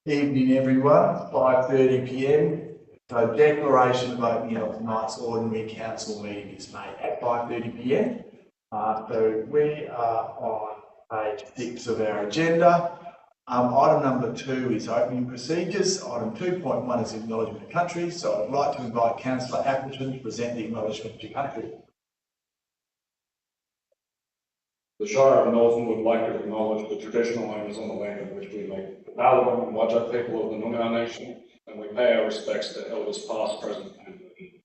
Evening everyone, 5:30 p.m. So declaration of opening of tonight's ordinary council meeting is made at 5:30 p.m. So we are on page 6 of our agenda. Item number 2 is opening procedures. Item 2.1 is acknowledgement of country. So I'd like to invite Councillor Appleton to present the acknowledgement to country. The Shire of Northern would like to acknowledge the traditional owners on the land on which we live, the Balawan and Whadjuk people of the Noongar Nation, and we pay our respects to elders past, present and emerging.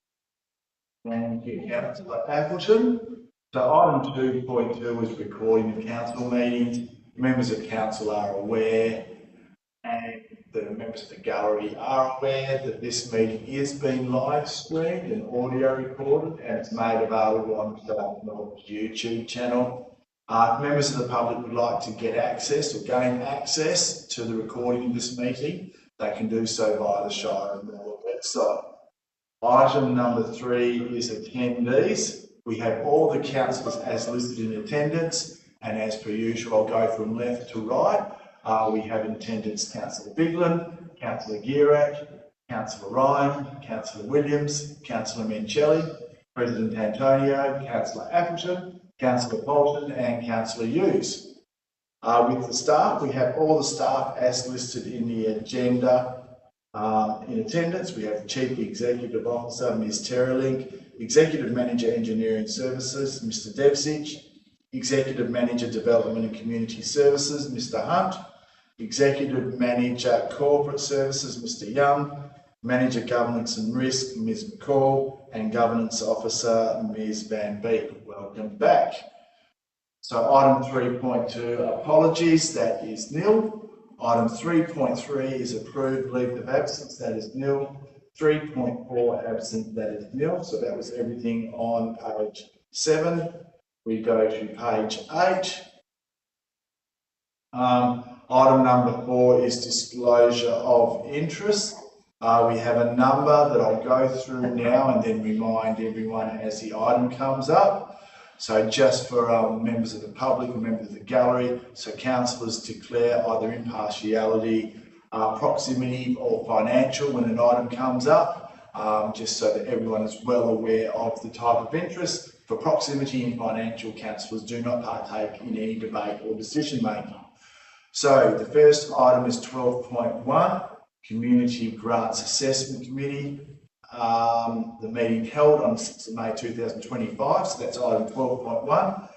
Thank you, Councillor Appleton. So item 2.2 is recording of council meetings. Members of council are aware, and the members of the gallery are aware that this meeting is being live streamed and audio recorded, and it's made available on the YouTube channel. If members of the public would like to get access or gain access to the recording of this meeting, they can do so via the Shire of Northern website. Item number 3 is attendees. We have all the councillors as listed in attendance, and as per usual, I'll go from left to right. We have in attendance Councillor Biglan, Councillor Gierak, Councillor Ryan, Councillor Williams, Councillor Mencelli, President Antonio, Councillor Appleton, Councillor Bolton and Councillor Hughes. With the staff, we have all the staff as listed in the agenda. In attendance, we have the Chief Executive Officer, Ms. Terralink, Executive Manager Engineering Services, Mr. Devzic, Executive Manager Development and Community Services, Mr. Hunt, Executive Manager Corporate Services, Mr. Young, Manager Governance and Risk, Ms. McCall, and Governance Officer, Ms. Van Beek. Welcome back. So item 3.2, apologies, that is nil. Item 3.3 is approved leave of absence, that is nil. 3.4 absent, that is nil. So that was everything on page 7. We go to page 8. Item number 4 is disclosure of interest. We have a number that I'll go through now and then remind everyone as the item comes up. So just for members of the public or members of the gallery, so councillors declare either impartiality, proximity or financial when an item comes up, just so that everyone is well aware of the type of interest. For proximity and financial, councillors do not partake in any debate or decision making. So the first item is 12.1. Community Grants Assessment Committee. The meeting held on 6th of May 2025, so that's item 12.1.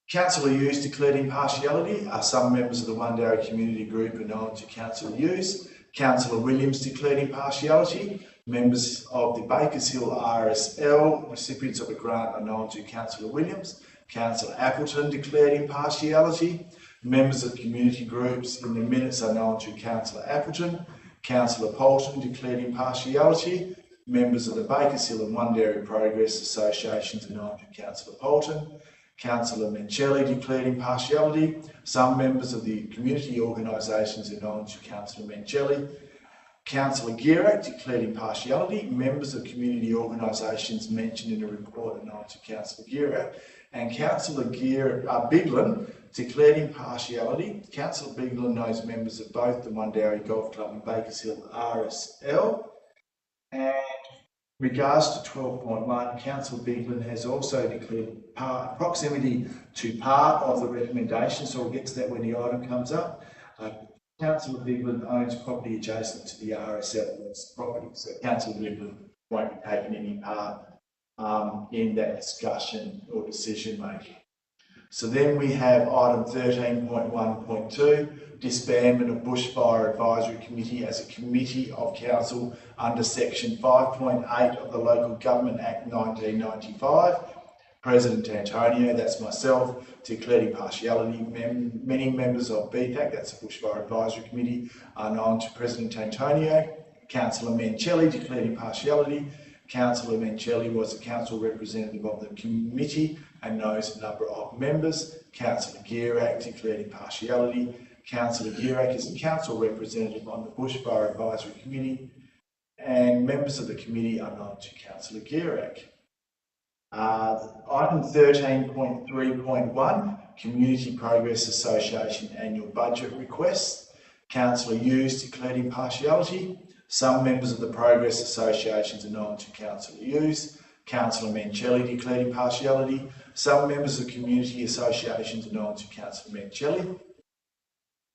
Councillor Hughes declared impartiality. Some members of the Wundarra Community Group are known to Councillor Hughes. Councillor Williams declared impartiality. Members of the Bakers Hill RSL, recipients of a grant, are known to Councillor Williams. Councillor Appleton declared impartiality. Members of community groups in the minutes are known to Councillor Appleton. Councillor Bolton declared impartiality. Members of the Bakers Hill and Wundarra Progress Associations are known to Councillor Bolton. Councillor Mencelli declared impartiality. Some members of the community organisations are known to Councillor Mencelli. Councillor Gierak declared impartiality. Members of community organisations mentioned in the report are known to Councillor Gierak. And Councillor Biglan declared impartiality. Councillor Biglan knows members of both the Wundarra Golf Club and Bakers Hill RSL. And regards to 12.1, Councillor Biglan has also declared proximity to part of the recommendation, so we'll get to that when the item comes up. Councillor Biglan owns property adjacent to the RSL property, so Councillor Biglan won't be taking any part in that discussion or decision making. So then we have item 13.1.2, disbandment of Bushfire Advisory Committee as a committee of council under section 5.8 of the Local Government Act 1995. President Antonio, that's myself, declared impartiality. Many members of BTAC, that's the Bushfire Advisory Committee, are known to President Antonio. Councillor Mencelli declared impartiality. Councillor Mencelli was a council representative of the committee and knows a number of members. Councillor Gierak declared impartiality. Councillor Gierak is a council representative on the Bushfire Advisory Committee, and members of the committee are known to Councillor Gierak. Item 13.3.1, Community Progress Association Annual Budget Request. Councillor Hughes declared impartiality. Some members of the Progress Associations are known to Councillor Hughes. Councillor Mencelli declared impartiality. Some members of community associations are known to Councillor Mencelli.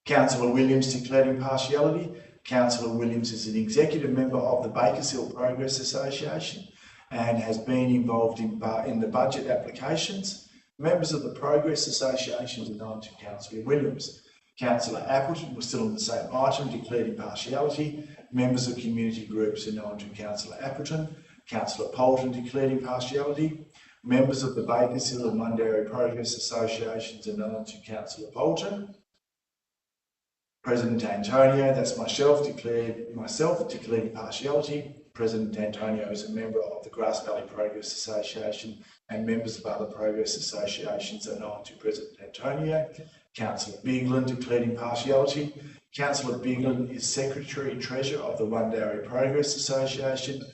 Councillor Williams declared impartiality. Councillor Williams is an executive member of the Bakers Hill Progress Association and has been involved in the budget applications. Members of the Progress Associations are known to Councillor Williams. Councillor Appleton was still on the same item, declared impartiality. Members of community groups are known to Councillor Appleton. Councillor Poulton declared impartiality. Members of the Bakers Hill and Mundarra Progress Associations are known to Councillor Poulton. President Antonio, that's myself, declared impartiality. President Antonio is a member of the Grass Valley Progress Association, and members of other progress associations are known to President Antonio. Councillor Biglan declared impartiality. Councillor Biglan is Secretary and Treasurer of the Mundarra Progress Association,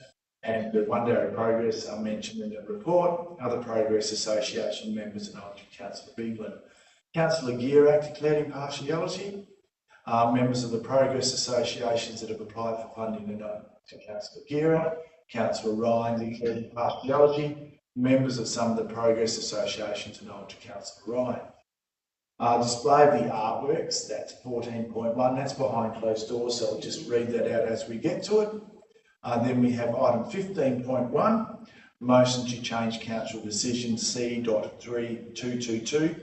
and the Mundarra Progress are mentioned in the report. Other Progress Association members are known to Councillor Biglan. Councillor Gierak declared impartiality. Members of the Progress Associations that have applied for funding are known to Councillor Gierak. Councillor Ryan declared impartiality. Members of some of the Progress Associations are known to Councillor Ryan. Display of the artworks, that's 14.1, that's behind closed doors, so I'll just read that out as we get to it. Then we have item 15.1, motion to change council decision C.3222,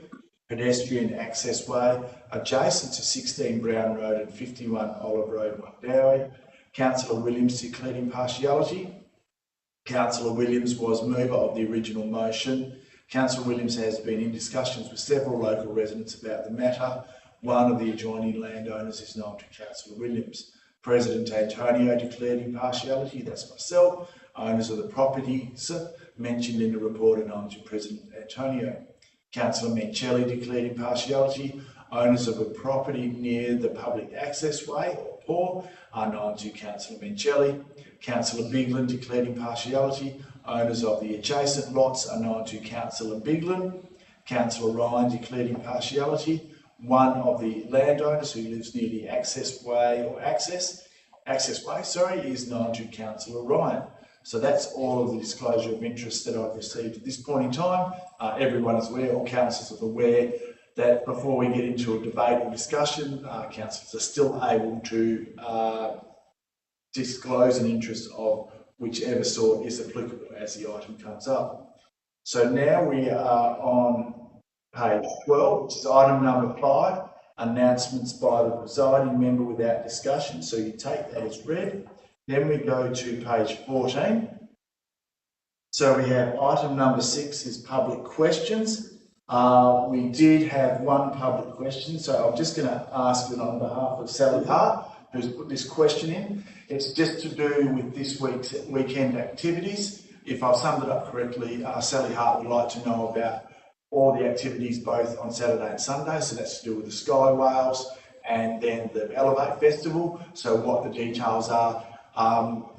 pedestrian access way adjacent to 16 Brown Road and 51 Olive Road, Mundarra. Councillor Williams declared impartiality. Councillor Williams was mover of the original motion. Councillor Williams has been in discussions with several local residents about the matter. One of the adjoining landowners is known to Councillor Williams. President Antonio declared impartiality, that's myself. Owners of the properties mentioned in the report are known to President Antonio. Councillor Mencelli declared impartiality. Owners of a property near the public access way, or POR, are known to Councillor Mencelli. Councillor Biglan declared impartiality. Owners of the adjacent lots are known to Councillor Biglan. Councillor Ryan declared impartiality. One of the landowners who lives near the access way is known to Councillor Ryan. So that's all of the disclosure of interest that I've received at this point in time. Everyone is aware, all councillors are aware, that before we get into a debate or discussion, councillors are still able to disclose an interest of whichever sort is applicable as the item comes up. So now we are on page 12, which is item number 5, announcements by the presiding member without discussion. So you take that as read. Then we go to page 14. So we have item number 6 is public questions. We did have one public question, so I'm just going to ask it on behalf of Sally Hart, who's put this question in. It's just to do with this week's weekend activities. If I've summed it up correctly, Sally Hart would like to know about all the activities both on Saturday and Sunday, so that's to do with the Sky Whales and then the Elevate Festival. So what the details are,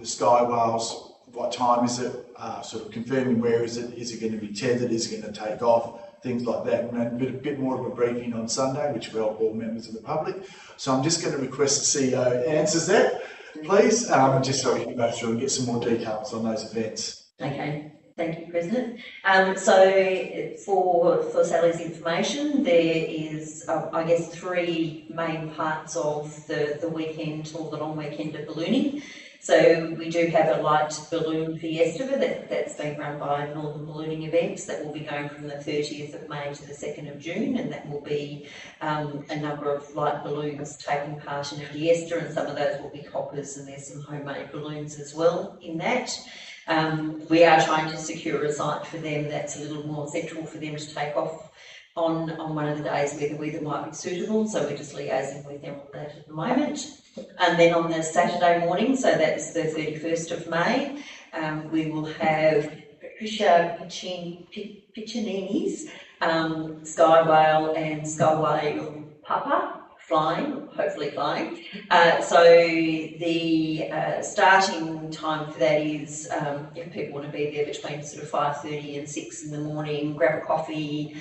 the Sky Whales, what time is it, sort of confirming where is it going to be tethered, is it going to take off, things like that, and a bit more of a briefing on Sunday, which will help all members of the public. So I'm just going to request the CEO answers that, please, just so we can go through and get some more details on those events. Okay, thank you, President. So for Sally's information, there is, I guess, 3 main parts of the weekend or the long weekend of ballooning. So we do have a light balloon fiesta that's being run by Northern Ballooning Events that will be going from the 30th of May to the 2nd of June, and that will be a number of light balloons taking part in a fiesta, and some of those will be coppers, and there's some homemade balloons as well in that. We are trying to secure a site for them that's a little more central for them to take off on one of the days where the weather might be suitable, so we're just liaising with them on that at the moment. And then on the Saturday morning, so that's the 31st of May, we will have Patricia Piccinini's Sky Whale and Sky Whale Papa flying, hopefully flying. So the starting time for that is, if people want to be there between sort of 5:30 and 6 in the morning, grab a coffee,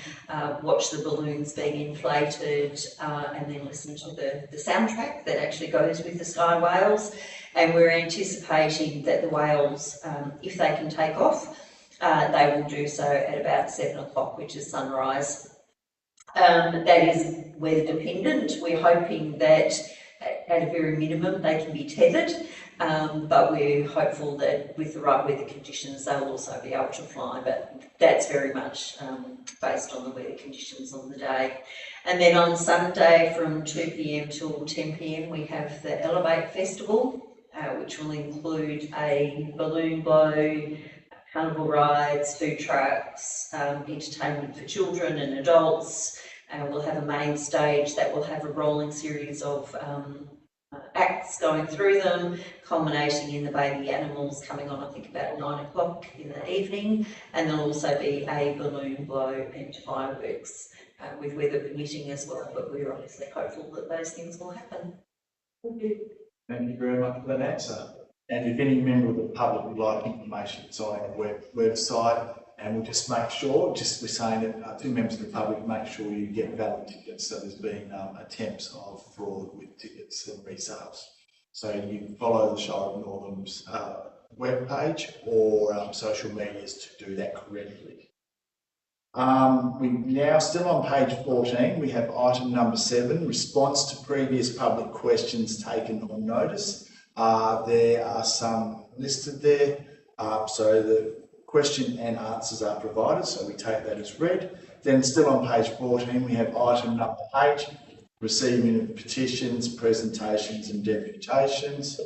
watch the balloons being inflated, and then listen to the soundtrack that actually goes with the Sky Whales. And we're anticipating that the whales, if they can take off, they will do so at about 7 o'clock, which is sunrise. That is weather dependent. We're hoping that at a very minimum they can be tethered, but we're hopeful that with the right weather conditions they'll also be able to fly, but that's very much based on the weather conditions on the day. And then on Sunday from 2 p.m. till 10 p.m. we have the Elevate Festival, which will include a balloon blow, carnival rides, food trucks, entertainment for children and adults. We'll have a main stage that will have a rolling series of acts going through them, culminating in the baby animals coming on, I think, about 9 o'clock in the evening. And there'll also be a balloon blow and fireworks, with weather permitting as well, but we're obviously hopeful that those things will happen. Thank you very much for that answer. And if any member of the public would like information, it's on our website, and we'll just make sure, we're saying that to members of the public, make sure you get valid tickets. So there's been attempts of fraud with tickets and resales. So you can follow the Shire of Northam's webpage or social medias to do that correctly. We now still on page 14, we have item number 7, response to previous public questions taken on notice. There are some listed there, so the question and answers are provided, so we take that as read. Then still on page 14, we have item number 8, receiving of petitions, presentations and deputations.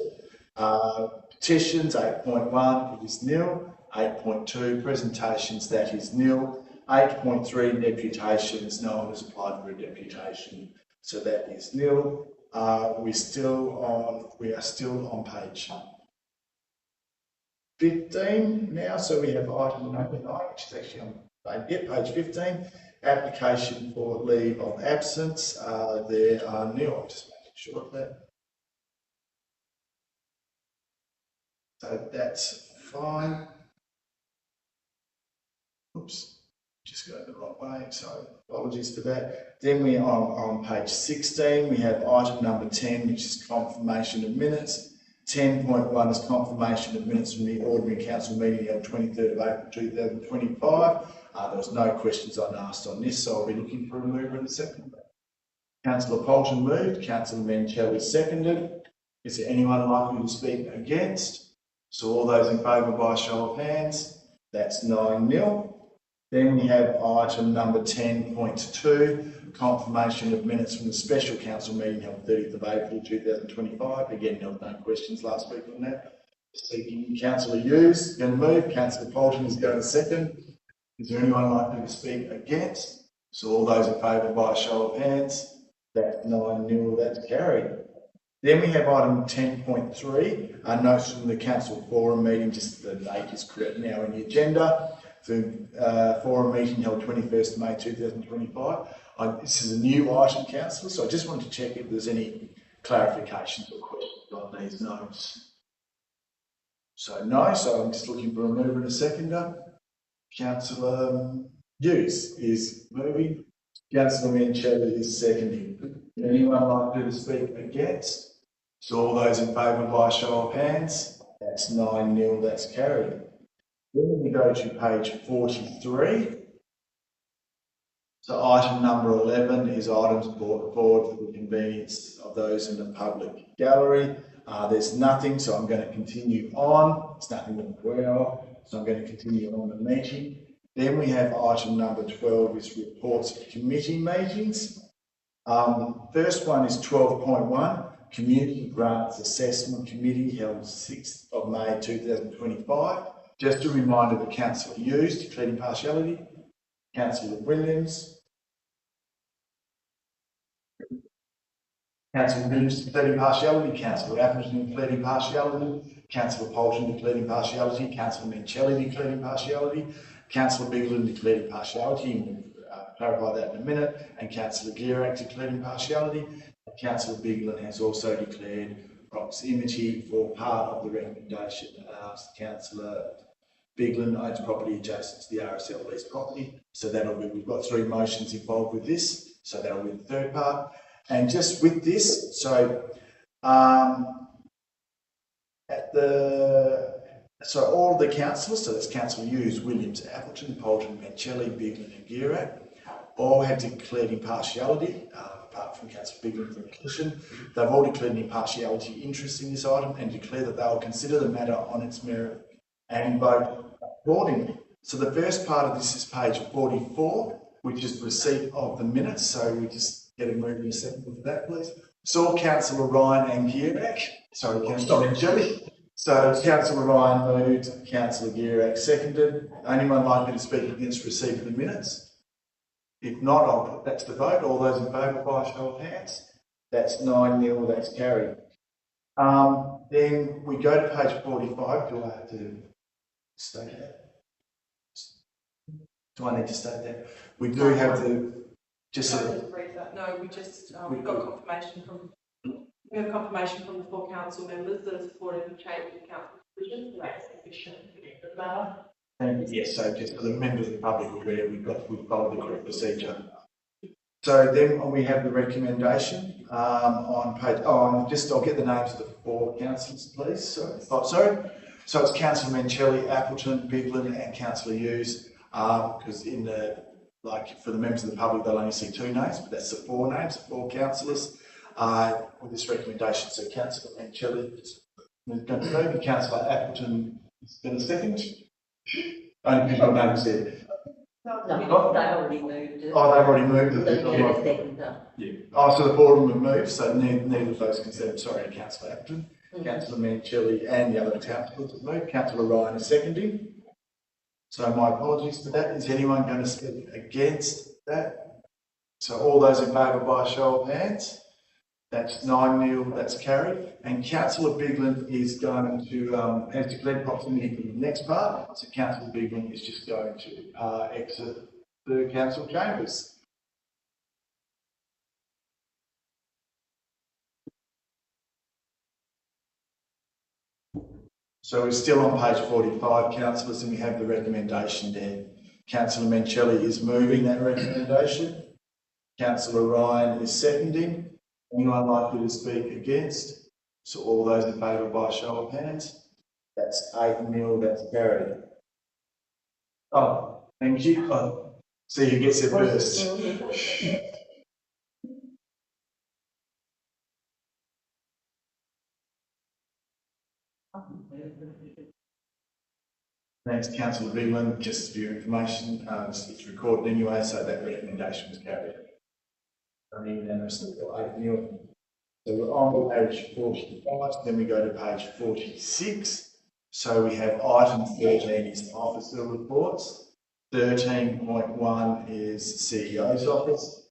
Petitions 8.1, it is nil. 8.2, presentations, that is nil. 8.3, deputations, no one has applied for a deputation, so that is nil. We are still on page 15 now, so we have item number 9, which is actually on page 15. Application for leave of absence. There are nil. I'm just making sure of that. So that's fine. Oops. Just going the wrong way, so apologies for that. Then we are on page 16, we have item number 10, which is confirmation of minutes. 10.1 is confirmation of minutes from the ordinary council meeting held 23rd of April 2025. There was no questions asked on this, so I'll be looking for a mover in a second. Councillor Poulton moved, Councillor Menchel seconded. Is there anyone likely to speak against? So all those in favour by show of hands, that's 9-0. Then we have item number 10.2, confirmation of minutes from the special council meeting held 30th of April 2025. Again, there were no questions last week on that. Speaking, Councillor Hughes going to move, Councillor Poulton is going to second. Is there anyone likely to speak against? So all those in favour by a show of hands, that's 9-0, that's carried. Then we have item 10.3, notes from the council forum meeting, just the date is correct now in the agenda. The forum meeting held 21st of May 2025. This is a new item, councillor, so I just wanted to check if there's any clarifications or questions on these notes. So no, so I'm just looking for a mover and a seconder. Councillor Hughes is moving. Councillor Menchel is seconding. Anyone likely to speak against? So all those in favour by a show of hands, that's 9-0, that's carried. Then we go to page 43. So item number 11 is items brought forward for the convenience of those in the public gallery. There's nothing, so I'm going to continue on. There's nothing to be aware of, so I'm going to continue on the meeting. Then we have item number 12 is reports of committee meetings. First one is 12.1, Community Grants Assessment Committee held 6th of May 2025. Just a reminder that Councillor Hughes declared impartiality, Councillor Williams, Councillor Williams declared impartiality, Councillor Appleton declared impartiality, Councillor Poulton declared impartiality, Councillor Menchel declared impartiality, Councillor Bigland declared impartiality, and we'll clarify that in a minute, and Councillor Gierak declared impartiality. Councillor Bigland has also declared proximity for part of the recommendation. Councillor Bigland owns property adjacent to the RSL lease property. So that'll be, we've got 3 motions involved with this. So that'll be the third part. And just with this, so so all the councillors, so that's Councillor Hughes, Williams, Appleton, Poulton, Mancelli, Bigland and Girac, all have declared impartiality, apart from Councillor Bigland from Clisson. They've all declared an impartiality interest in this item and declare that they will consider the matter on its merit and vote accordingly. So the first part of this is page 44, which is receipt of the minutes. So we just get a move in a second for that, please. Saw Councillor Ryan and Girac. Sorry, Councillor Mancelli. So Councillor Ryan moved, Councillor Girac seconded. Anyone likely to speak against receipt of the minutes? If not, I'll put that to the vote. All those in favour by a show of hands. That's 9-0, that's carried. Then we go to page 45. Do I have to state that? Do I need to state that? We do have to just sort of... No, we just we've got confirmation from the 4 council members that are supportive of changing council position, so that's sufficient for the matter. Thank you. Yes, so just for the members of the public aware, we've followed the correct procedure. So then we have the recommendation on page. I'll get the names of the 4 councillors, please. Sorry. So it's Councillor Mancelli, Appleton, Bigland, and Councillor Hughes. Because for the members of the public, they'll only see 2 names, but that's the 4 names, the 4 councillors with this recommendation. So Councillor Mancelli is going to move, Councillor Appleton is going to second. Only people have names there. No, they already moved it. Oh, they've already moved it. So seconder. Yeah. Oh, so the board will move, so neither of those concerned. Sorry, Councillor Appleton, Councillor Mancelli, and the other councillors have moved. Councillor Ryan is seconding. So my apologies for that. Is anyone going to speak against that? So all those in favour by a show of hands. That's 9-0, that's carried. And Councillor Bigland is going to, has declared proximity for the next part. So Councillor Bigland is just going to exit the council chambers. So we're still on page 45, councillors, and we have the recommendation there. Councillor Mancelli is moving that recommendation. Councillor Ryan is seconding. Anyone likely to speak against? So all those in favour by a show of hands. That's 8-0, that's carried. Oh, thank you. Oh, see who gets it first. Thanks, Councillor Bigland. Just for your information, it's recorded anyway, so that recommendation was carried. Unanimously, 8-0. So we're on page 45, then we go to page 46. So we have item 13 is officer reports. 13.1 is CEO's office.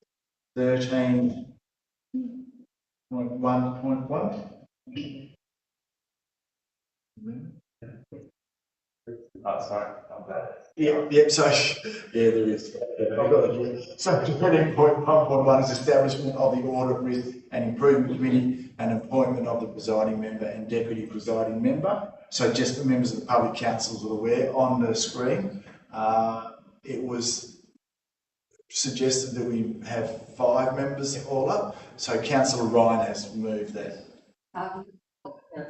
13.1.1. Oh, sorry. Yeah, so, yeah, there is. I've got it here. So 13.1.1 is establishment of the Audit, Risk and Improvement Committee and appointment of the presiding member and deputy presiding member. So just for members of the public councils are aware, on the screen, it was suggested that we have 5 members all up. So Councillor Ryan has moved that.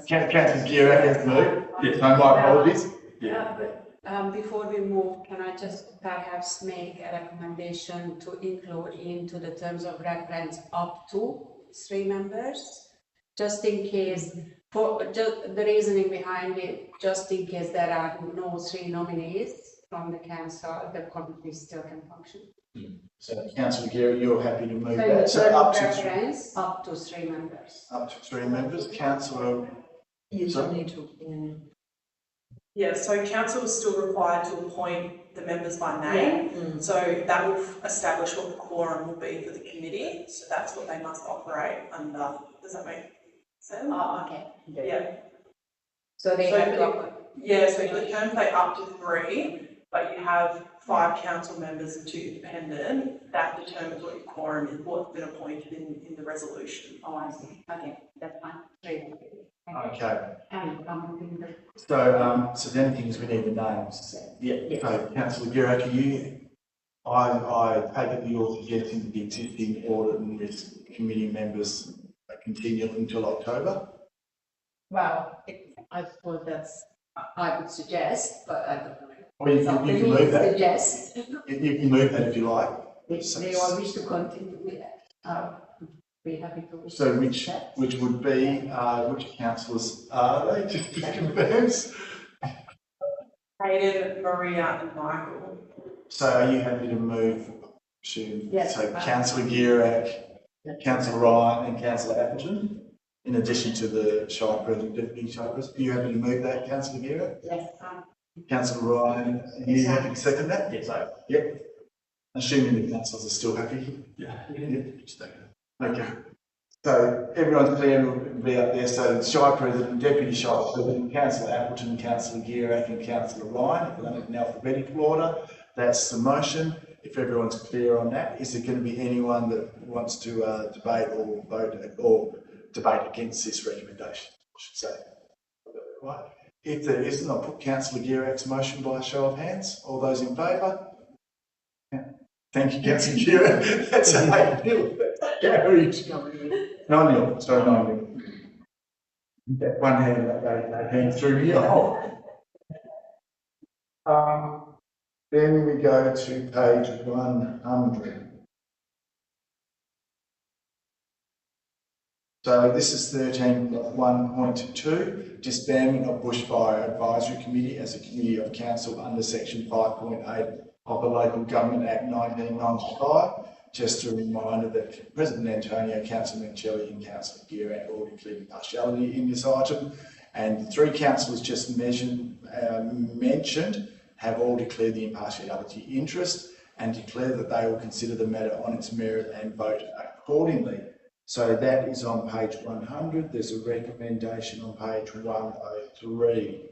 Councillor Girac has moved. Yes, no, my apologies. Yeah, but before we move, can I just perhaps make a recommendation to include into the terms of reference up to 3 members, just in case, for just the reasoning behind it, just in case there are no 3 nominees from the council, the committee still can function. So Councillor Girac, you're happy to move So that? So up to reference, up to 3 members. Up to 3 members. Councillor. You don't need to. Yeah, so council is still required to appoint the members by name. So that will establish what the quorum will be for the committee. So that's what they must operate under. Does that make sense? Oh, okay. Yeah. So they have to appoint. Yeah, so the term say up to 3, but you have 5 council members and 2 independent, that determines what your quorum is, what's been appointed in the resolution. Oh, I see. Okay, that's fine. Great. Okay, And, so the only thing is we need the names. Yes. So councillor Guerra, can you, I take it that you're suggesting that the existing audit and risk committee members continue until October? well, I suppose that's, I would suggest, but I don't know. Or you can move that, Suggest. you can move that if you like. If they all wish to continue with that, be happy to. So which would be, which councillors are they, just to confirm? Hayden, Maria and Michael. So are you happy to move to, Yes. so councillor Guirac, councillor Ryan and councillor Appleton, in addition to the Shire President, Deputy Shire President? Are you happy to move that, councillor Guirac? Yes, Councillor Ryan, are you happy to second that? Yes, I. Yep. Assuming the councillors are still happy? Yeah. Okay. So everyone's clear, will be up there. So Shire President, Deputy Shire President, Councillor Appleton, Councillor Guirac and Councillor Ryan, if we're done in alphabetical order. That's the motion. If everyone's clear on that, is there going to be anyone that wants to debate or vote or debate against this recommendation, I should say? Right. If there isn't, I'll put Councillor Guirac's motion by a show of hands. All those in favour? Yeah. Thank you, Councillor Guirac. That's a 8-0. Carried. 9-0. Sorry, 9-0. That one hand, that hand through me. Then we go to page 100. So this is 13.1.2, disbandment of Bushfire Advisory Committee as a committee of council under section 5.8 of the Local Government Act 1995. Just a reminder that President Antonio, Councillor Mencelli and Councillor Guirac all declared impartiality in this item, and the 3 councillors just mentioned have all declared the impartiality interest and declare that they will consider the matter on its merit and vote accordingly. So that is on page 100. There's a recommendation on page 103.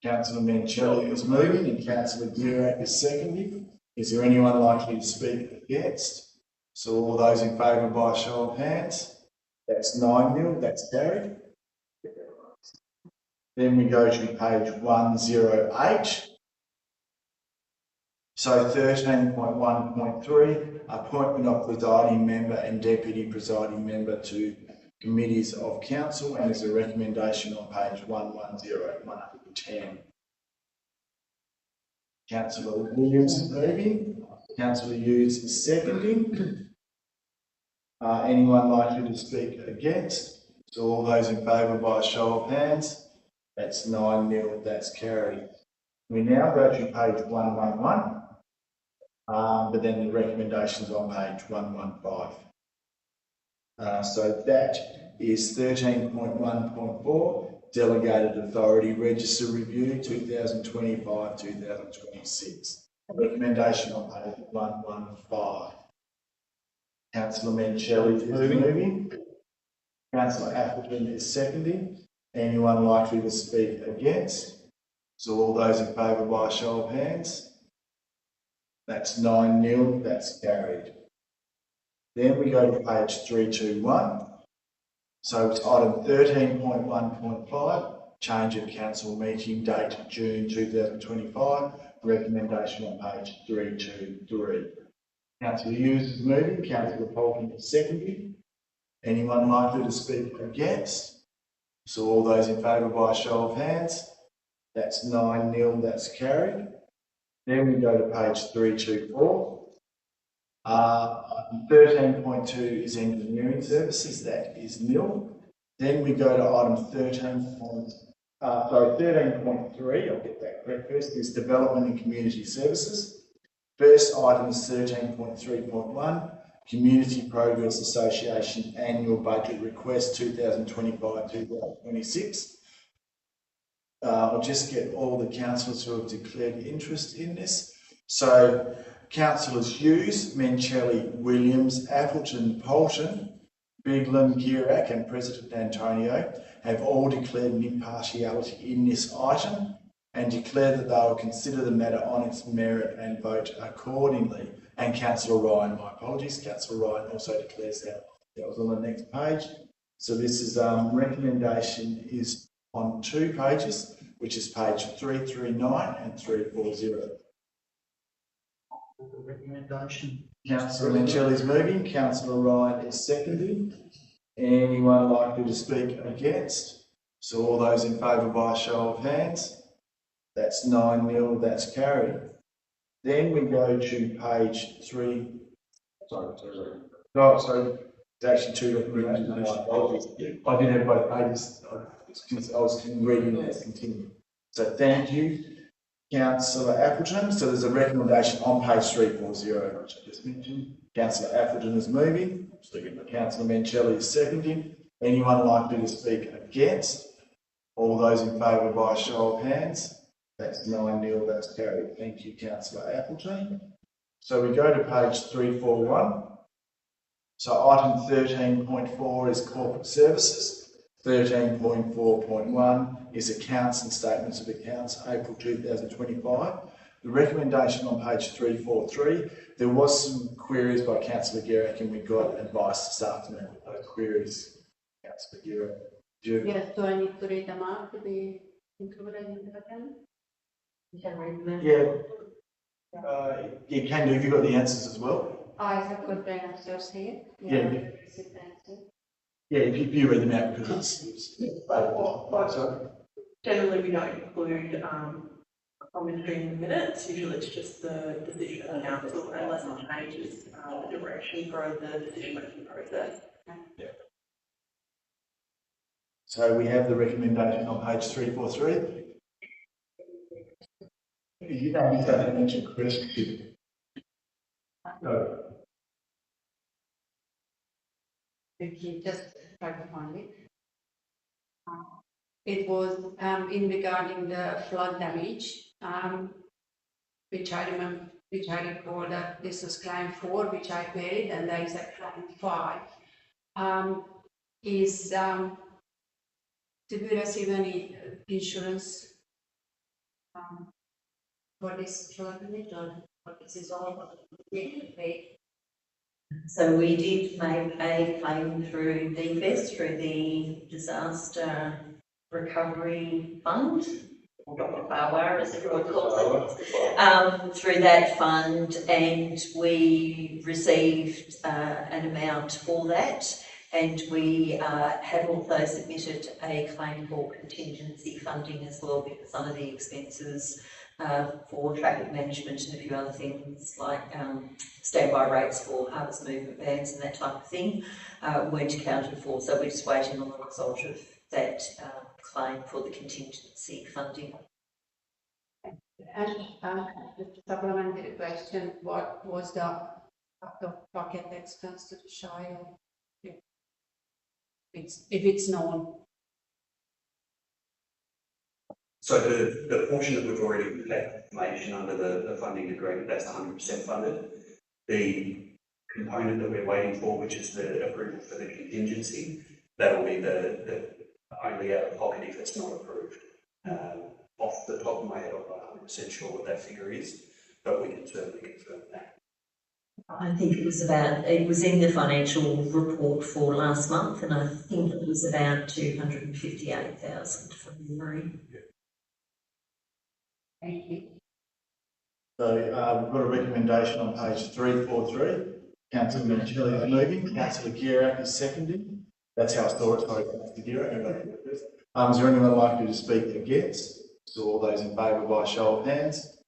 Councillor Mencelli is moving and Councillor Guirac is seconding. Is there anyone likely to speak against? So all those in favour by a show of hands. That's 9-0, that's carried. Then we go to page 108. So 13.1.3, appointment of presiding member and deputy presiding member to committees of council, and there's a recommendation on page 110. Councillor Williams is moving, Councillor Hughes is seconding. Anyone likely to speak against? So all those in favour by a show of hands. That's 9-0, that's carried. We now go to page 111. But then the recommendations on page 115. So that is 13.1.4, Delegated Authority Register Review 2025-2026. Recommendation on page 115. Councillor Mencelli is moving. Councillor Appleton is seconding. Anyone likely to speak against? So all those in favour by a show of hands. That's 9-0, that's carried. Then we go to page 321. So it's item 13.1.5, change of council meeting date June 2025, recommendation on page 323. Councillor Hughes is moving, Councillor Polkin is seconding. Anyone likely to speak against? So all those in favour by a show of hands. That's 9-0, that's carried. Then we go to page 324. 13.2 is engineering services, that is nil. Then we go to item 13.3, I'll get that correct first, is development and community services. First item is 13.3.1, Community Progress Association Annual Budget Request 2025-2026. I'll just get all the councillors who have declared interest in this. So councillors Hughes, Mencelli, Williams, Appleton, Polton, Biglam, Guirac and President Antonio have all declared an impartiality in this item. and declare that they will consider the matter on its merit and vote accordingly. And Councillor Ryan, my apologies, Councillor Ryan also declares that. That was on the next page. So this is recommendation is on 2 pages, which is page 339 and 340. Recommendation. Councillor Menchel is moving, Councillor Ryan is seconding. Anyone likely to speak against? So all those in favour by a show of hands? That's 9-0, that's carried. Then we go to page 3. Sorry. No, so it's actually 2 recommendations. My apologies. I did have both pages. I was reading as continue. So thank you, Councillor Appleton. So there's a recommendation on page 340, which I just mentioned. Councillor Appleton is moving. Councillor Menchel is seconding. Anyone likely to speak against? All those in favour by a show of hands? That's 9-0, that's carried. Thank you, Councillor Appleton. So we go to page 341. So item 13.4 is corporate services. 13.4.1 is accounts and statements of accounts, April 2025. The recommendation on page 343, there was some queries by Councillor Guerrick and we got advice this afternoon with those queries. Councillor Guerrick. Yes, do I need to read them out to be included in the agenda? You can read them. Yeah. You can do, have you got the answers as well? I have got the answers here. Yeah. Yeah, if you read them out because it's Or generally we don't include commentary in the minutes, usually it's just the decision of council unless it changes the direction for the decision making process. Yeah. So we have the recommendation on page 343. You don't mention question. No. Okay, just try to find it. It was in regarding the flood damage, which I remember, which I recall that this was claim 4, which I paid, and there is a claim 5. Did we receive any insurance for this flood damage, or what this is all paid? So we did make a claim through DFES, through the Disaster Recovery Fund, or BAWA as everyone calls it, through that fund, and we received an amount for that, and we have also submitted a claim for contingency funding as well, because some of the expenses for traffic management and a few other things like standby rates for harvest movement vans and that type of thing weren't accounted for. So we're just waiting on the result of that claim for the contingency funding. And the supplementary question, what was the out-of-pocket expense to the Shire? If it's known. So the portion that we've already had information under the funding agreement, that's 100% funded. The component that we're waiting for, which is the approval for the contingency, that will be the only out of pocket if it's not approved. Off the top of my head, I'm not 100% sure what that figure is, but we can certainly confirm that. I think it was in the financial report for last month, and I think it was about 258,000 from memory. Thank you. So we've got a recommendation on page 343. Councillor Menchel is moving, Councillor Guerrick is seconding. That's how I saw it, sorry, Councillor Guerrick. Is there anyone likely to speak against? So all those in favour by show of hands?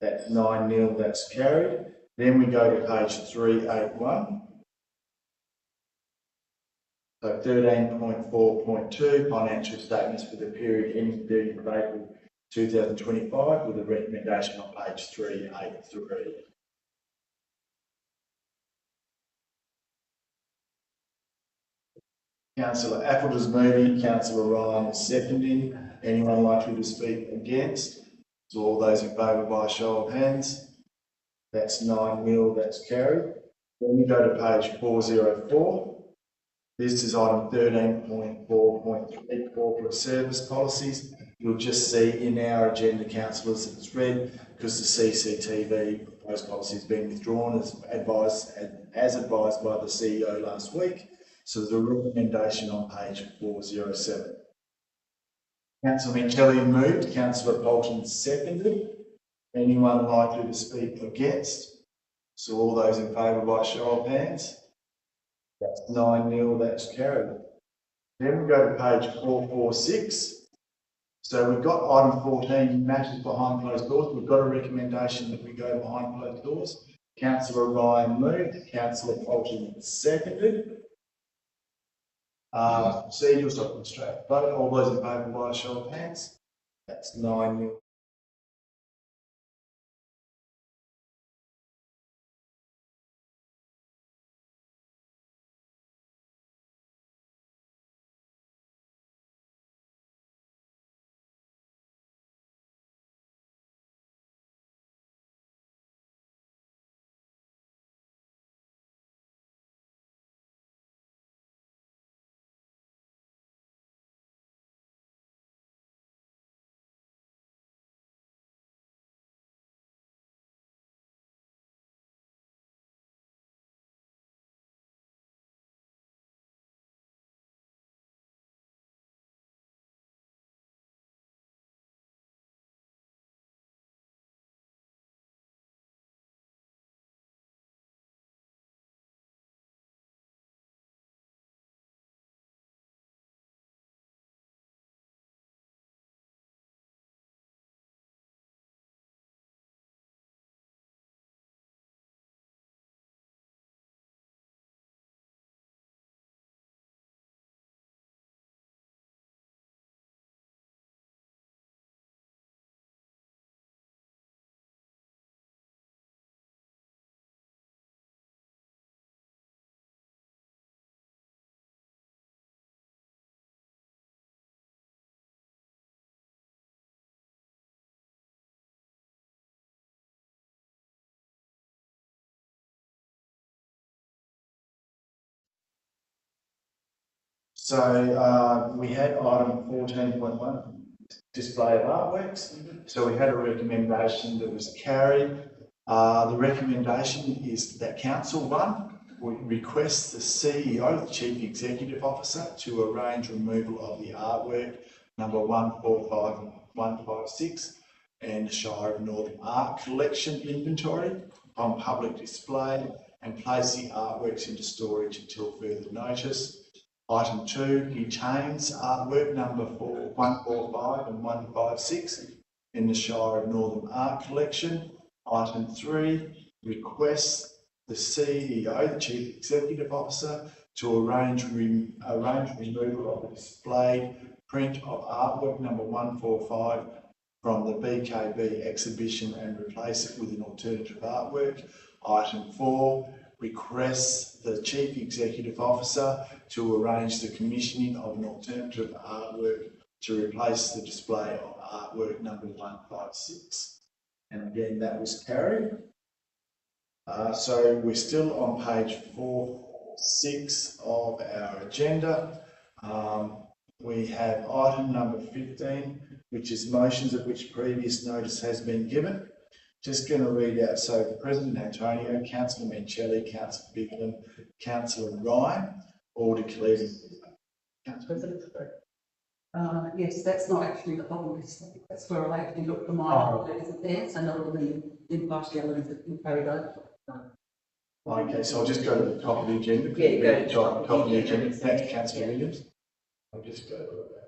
That's 9-0, that's carried. Then we go to page 381. So 13.4.2, financial statements for the period ending 30th of April 2025 with a recommendation on page 383. Councillor Appleton is moving, Councillor Ryan is seconding. Anyone likely to speak against? So all those in favour by a show of hands? That's 9-0, that's carried. Then we go to page 404. This is item 13.4.3, corporate service policies. you'll just see in our agenda, councillors, that it's red because the CCTV proposed policy has been withdrawn as advised by the CEO last week. So there's a recommendation on page 407. Councillor Minchelli moved, Councillor Bolton seconded. Anyone likely to speak against? So all those in favour by show of hands? That's 9-0, that's carried. Then we go to page 446. So we've got item 14, matters behind closed doors. We've got a recommendation that we go behind closed doors. Councillor Ryan moved, Councillor Bolton seconded. Procedural stop straight vote. All those in favour by a show of hands? That's 9-0. So we had item 14.1, display of artworks. So we had a recommendation that was carried. The recommendation is that Council 1 would request the CEO, the Chief Executive Officer, to arrange removal of the artwork number 145 and 156 and the Shire of Northern Art Collection inventory on public display and place the artworks into storage until further notice. Item 2, retains artwork number 145 and 156 in the Shire of Northern Art Collection. Item 3, requests the CEO, the Chief Executive Officer, to arrange removal of the displayed print of artwork number 145 from the BKB exhibition and replace it with an alternative artwork. Item 4, requests the Chief Executive Officer to arrange the commissioning of an alternative artwork to replace the display of artwork number 156. And again, that was carried. So we're still on page 446 of our agenda. We have item number 15, which is motions of which previous notice has been given. Just going to read out, so President Antonio, Councillor Minchelli, Councillor Bigland, Councillor Ryan, all declared. Councillor President. Yes, that's not actually the whole list. That's where I actually looked for my isn't there, so not all the impartialities that you carried over. Okay, so I'll just go to the top of the agenda. Yeah, go to the top of the agenda. Thanks, Councillor Williams. I'll just go to that.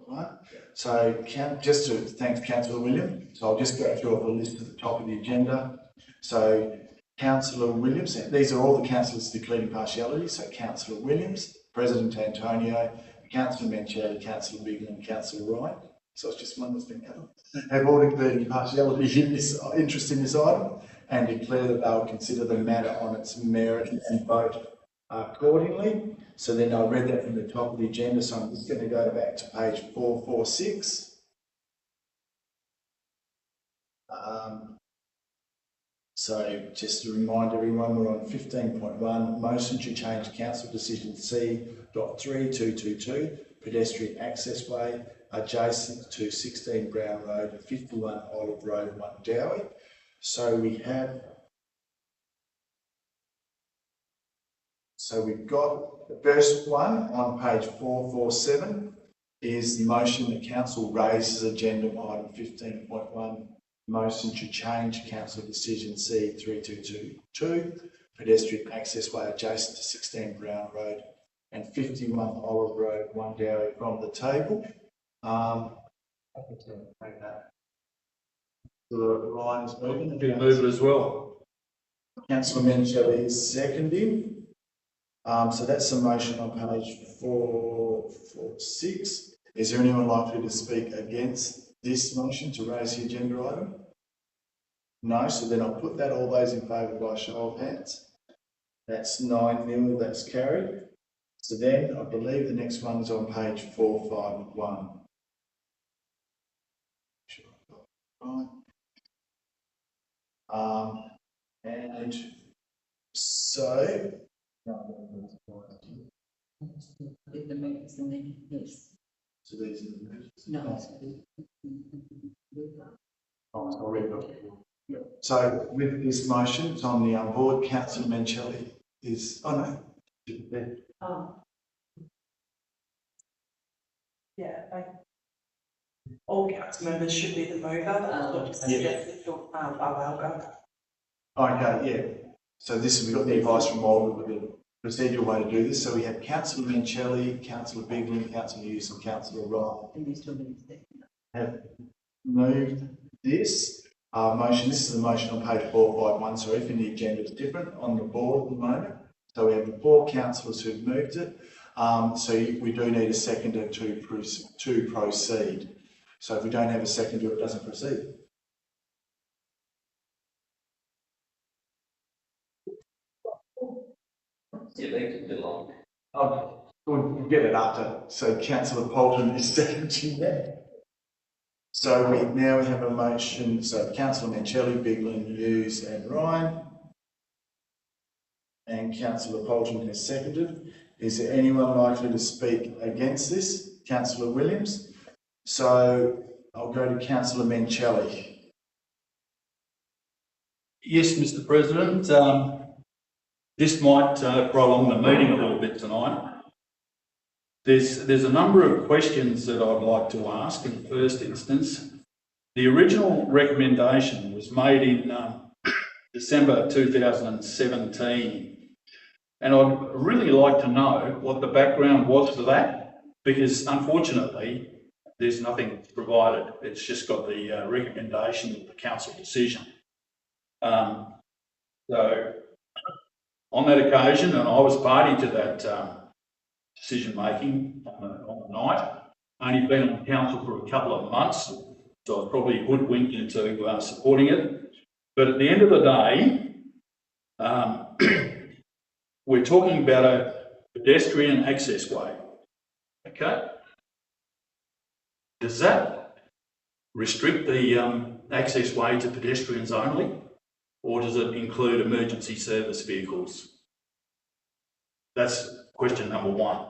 Right. So just to thank Councillor Williams, so I'll just go through the list at the top of the agenda. So Councillor Williams, these are all the councillors declared impartiality. So Councillor Williams, President Antonio, Councillor Minchelli, Councillor Bigland, Councillor Ryan. So it's just one that's been covered. Have all declared impartiality in this interest in this item and declare that they will consider the matter on its merit and vote accordingly. So then I read that from the top of the agenda, so I'm just going to go back to page 446. So just to remind everyone, we're on 15.1, motion to change council decision C.3222, pedestrian access way adjacent to 16 Brown Road, 51 Olive Road, 1 Dowie. So we've got the first one on page 447 is the motion that council raises agenda item 15.1, motion to change council decision C.3222, pedestrian access way adjacent to 16 Brown Road and 51 Olive Road, 1 Dowie from the table. The line is moving. Been moved as well. Councillor Menchel is seconding. So that's the motion on page 446. Is there anyone likely to speak against this motion to raise the agenda item? No, so then I'll put that, all those in favour by show of hands. That's 9-0, that's carried. So then I believe the next one is on page 451. Sure I've got it right. And so The members and then, yes. so these are the motions. No. I'll read it. So with this motion, it's on the board. Councillor Menchel is, All council members should be the mover, that's what just suggested, Balgalga. Okay, yeah. So this, we've got the advice from Walter with the procedural way to do this. So we have Councillor Menchel, Councillor Biglin, Councillor Hughes and Councillor Wright have moved this motion. This is the motion on page 451. So if in the agenda is different on the board at the moment. So we have 4 councillors who've moved it. So we do need a seconder to proceed. So if we don't have a seconder, it doesn't proceed. We'll get it after. So Councillor Poulton is seconding that. So we have a motion. So Councillor Menchel, Biglin, Hughes and Ryan. And Councillor Poulton has seconded. Is there anyone likely to speak against this? Councillor Williams. So I'll go to Councillor Menchel. Yes, Mr. President. This might prolong the meeting a little bit tonight. There's a number of questions that I'd like to ask in the first instance. The original recommendation was made in December 2017, and I'd really like to know what the background was for that, because unfortunately there's nothing provided. It's just got the recommendation of the council decision. So on that occasion, and I was party to that decision making on the night, only been on council for a couple of months, so I was probably hoodwinked into supporting it. But at the end of the day, we're talking about a pedestrian access way, okay? Does that restrict the access way to pedestrians only, or does it include emergency service vehicles? That's question number 1.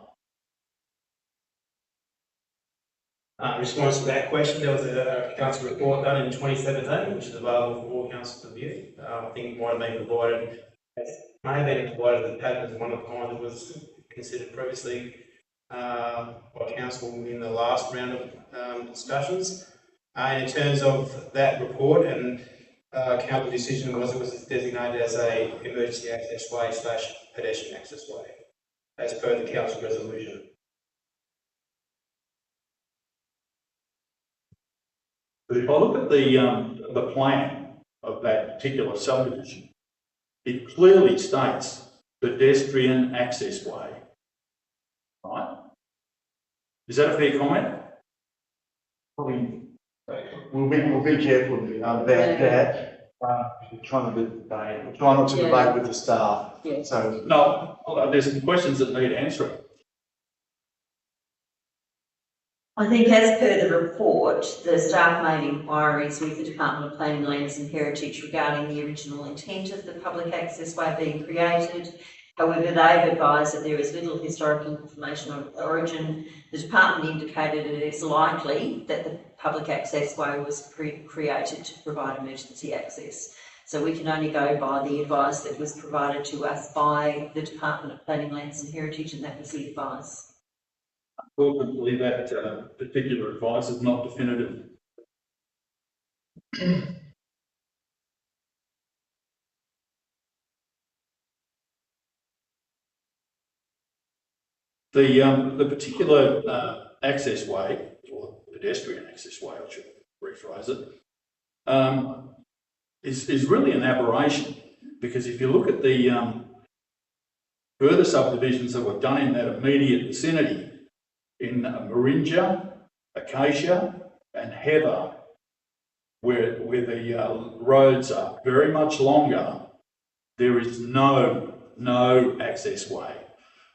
Response to that question, there was a council report done in 2017, which is available for all council to view. I think it might have been provided, may have been provided the pattern as one of the kind that was considered previously by council in the last round of discussions. In terms of that report, and council decision was it was designated as a emergency access way / pedestrian access way, as per the council resolution. But if I look at the plan of that particular subdivision, it clearly states pedestrian access way, right? Is that a fair comment? Probably, we'll be careful about that. Try not to debate with the staff. Yeah. So No, there's some questions that need answering. I think as per the report, the staff made inquiries with the Department of Planning, Lands and Heritage regarding the original intent of the public access way being created. However, they've advised that there is little historical information on origin. The department indicated it is likely that the public access way was created to provide emergency access. So we can only go by the advice that was provided to us by the Department of Planning, Lands and Heritage, and that was the advice. Unfortunately, that particular advice is not definitive. The particular access way, or pedestrian access way, I should rephrase it, is really an aberration, because if you look at the further subdivisions that were done in that immediate vicinity, in Marinja, Acacia and Heather, where the roads are very much longer, there is no access way.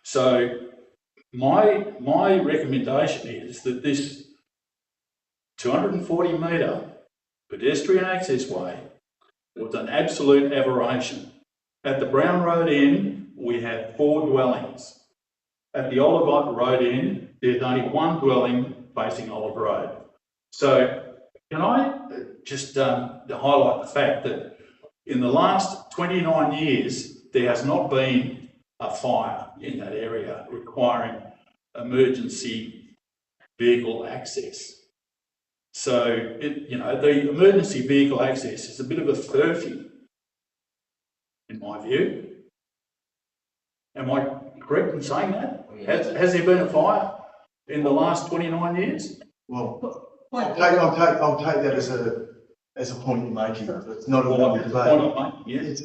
So my recommendation is that this 240 metre pedestrian access way was an absolute aberration. At the Brown Road end, we have 4 dwellings. At the Olivite Road end, there's only 1 dwelling facing Olive Road. So can I just highlight the fact that in the last 29 years, there has not been a fire in that area requiring emergency vehicle access. So, the emergency vehicle access is a bit of a furphy, in my view. Am I correct in saying that? Has there been a fire in the last 29 years? Well, I'll take that as a point you're making. It's not a Well, debate. yes.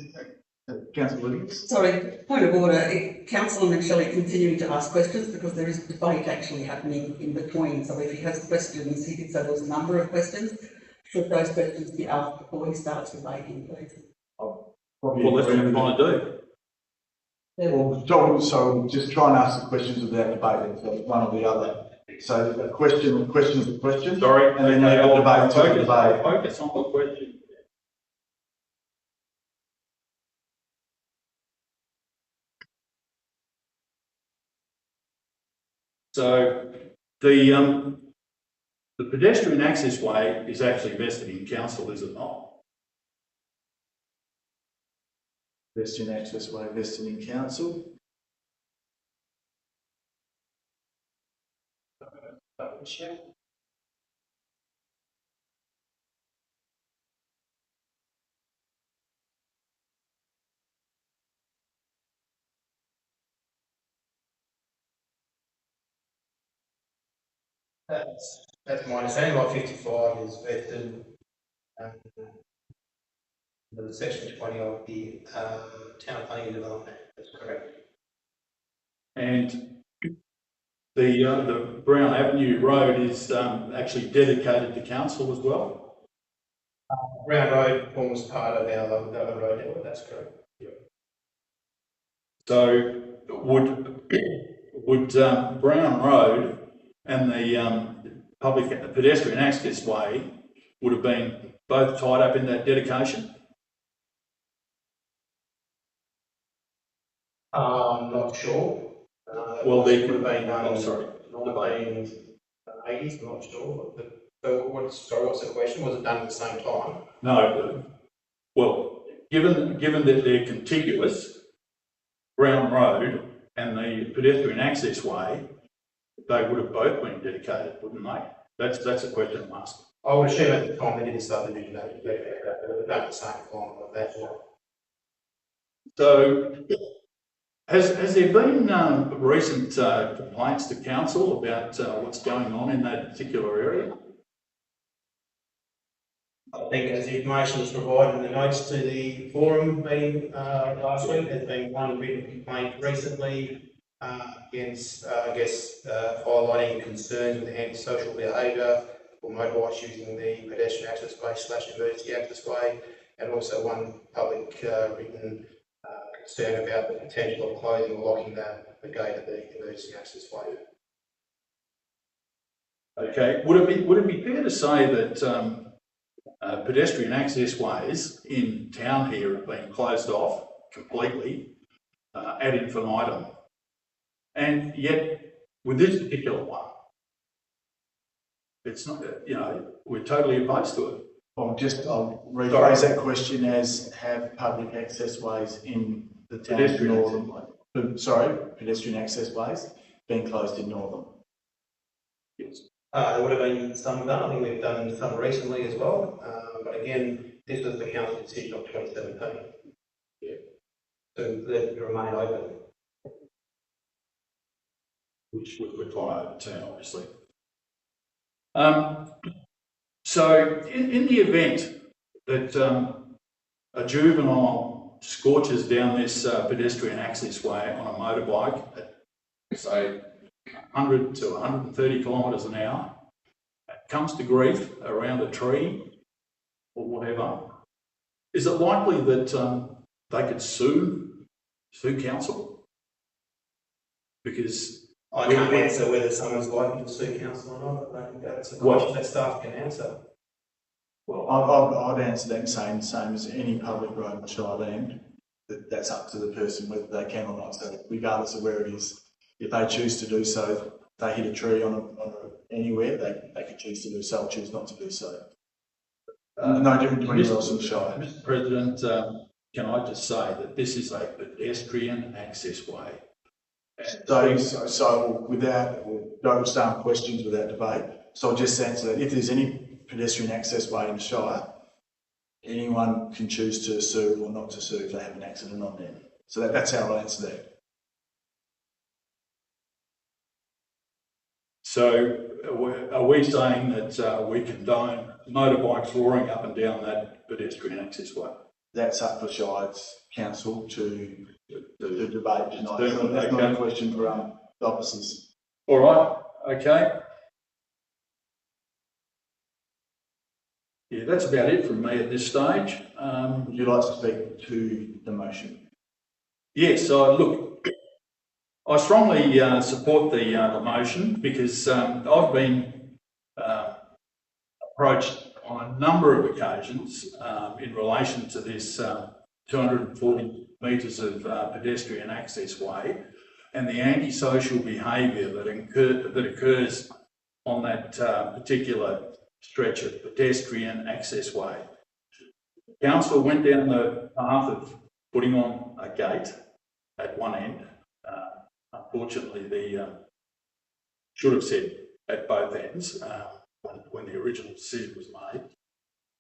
Councillor Williams. Sorry, point of order. Councillor McShelley continuing to ask questions because there is debate actually happening in between. So if he has questions, he did say there was a number of questions. Should those questions be asked before he starts debating, please? Well, that's what I'm trying to do. Well, so just try and ask the questions without debating, so one or the other. So a question is a question. Sorry, and then they have a debate to the debate. Focus on the question. So the pedestrian access way is actually vested in council, is it not? Pedestrian access way vested in council. That's my understanding. Lot 55 is vested the section 20 of the town planning and development. That's correct. And the Brown Avenue Road is actually dedicated to council as well. Brown Road forms part of our other road network. That's correct. So would Brown Road and the pedestrian access way would have been both tied up in that dedication? I'm not sure. Well, they would have been done. I'm sorry. Would have been 80s. I'm not sure. What's the question? Was it done at the same time? No. Well, given that they're contiguous, Brown Road and the pedestrian access way, they would have both been dedicated, wouldn't they? That's a question I'm asking. I would assume at the time they did the subdivision, they were done at the same time. That's right. So, has there been recent complaints to council about what's going on in that particular area? I think as the information was provided in the notes to the forum meeting last week, there's been one written complaint recently against, highlighting concerns with antisocial behaviour for motorbikes using the pedestrian access way / emergency access way, and also one public written concern about the potential of closing or locking the gate of the emergency access way. Okay, would it be fair to say that pedestrian access ways in town here have been closed off completely ad infinitum, and yet with this particular one, it's not, we're totally opposed to it. I'll rephrase that question as have public access ways in the town of Northam. Sorry, pedestrian access ways being closed in Northam. Yes. There would have been some done. I think we've done some recently as well. But again, this was the council decision of 2017. Yeah. So let it remain open. Which we're trying to overturn, obviously. So in the event that a juvenile scorches down this pedestrian access way on a motorbike at, say, 100 to 130 kilometres an hour, comes to grief around a tree or whatever, is it likely that they could sue council? Because I can't answer whether someone's likely to sue council or not. I think that's a question that staff can answer. Well, I'd answer that saying the same as any public road in Shire land, that's up to the person whether they can or not. So regardless of where it is, if they choose to do so, if they hit a tree on anywhere, they could choose to do so or choose not to do so. No different to anywhere else in Shire. Mr. President, can I just say that this is a pedestrian access way? So without, don't start questions without debate. So I'll just answer that if there's any pedestrian access way in Shire, anyone can choose to sue or not to sue if they have an accident on them. So that's how I'll answer that. So are we saying that we condone motorbikes roaring up and down that pedestrian access way? That's up for Shire's council to debate tonight. That's not a question for the officers. All right, okay. Yeah, that's about it from me at this stage. Would you like to speak to the motion? Yes, look, I strongly support the motion because I've been approached on a number of occasions in relation to this 240 metres of pedestrian access way and the antisocial behaviour that occurs on that particular stretch of pedestrian access way. Council went down the path of putting on a gate at one end. Unfortunately, the should have said at both ends when the original decision was made.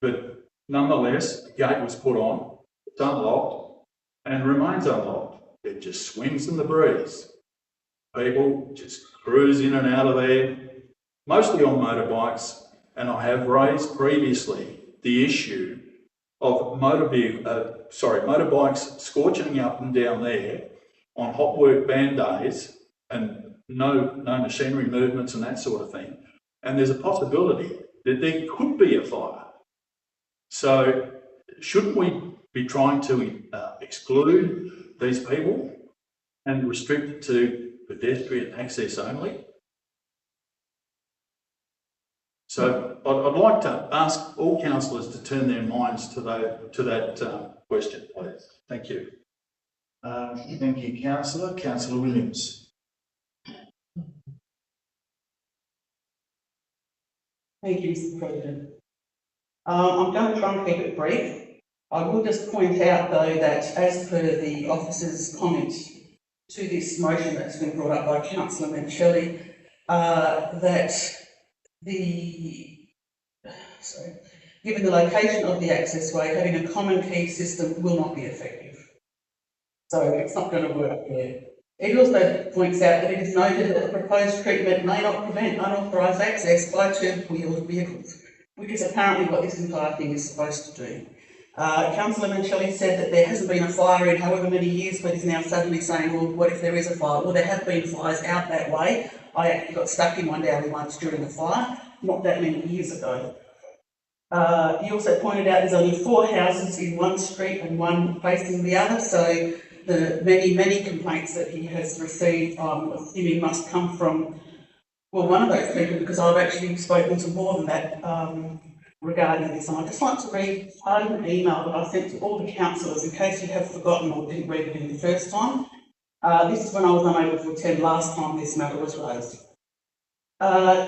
But nonetheless, a gate was put on, it's unlocked and remains unlocked. It just swings in the breeze. People just cruise in and out of there, mostly on motorbikes, and I have raised previously the issue of motorbikes scorching up and down there on hot work ban days and no machinery movements and that sort of thing. And there's a possibility that there could be a fire. So shouldn't we be trying to exclude these people and restrict it to pedestrian access only? So I'd like to ask all councillors to turn their minds to that question, please. Thank you. Thank you, Councillor. Councillor Williams. Thank you, Mr. President. I'm going to try and keep it brief. I will just point out, though, that as per the officer's comment to this motion that's been brought up by Councillor Mencheli, that given the location of the accessway, having a common key system will not be effective. So it's not going to work there. It also points out that it is noted that the proposed treatment may not prevent unauthorised access by two-wheeled vehicles, which is apparently what this entire thing is supposed to do. Councillor Mencheli said that there hasn't been a fire in however many years, but is now suddenly saying, well, what if there is a fire? Well, there have been fires out that way. I actually got stuck in one down once during the fire, not that many years ago. He also pointed out there's only 4 houses in one street and one facing the other, so the many complaints that he has received, I'm assuming must come from Well, one of those people, because I've actually spoken to more than that regarding this, and I'd just like to read part of an email that I sent to all the councillors in case you have forgotten or didn't read it in the first time. This is when I was unable to attend last time this matter was raised.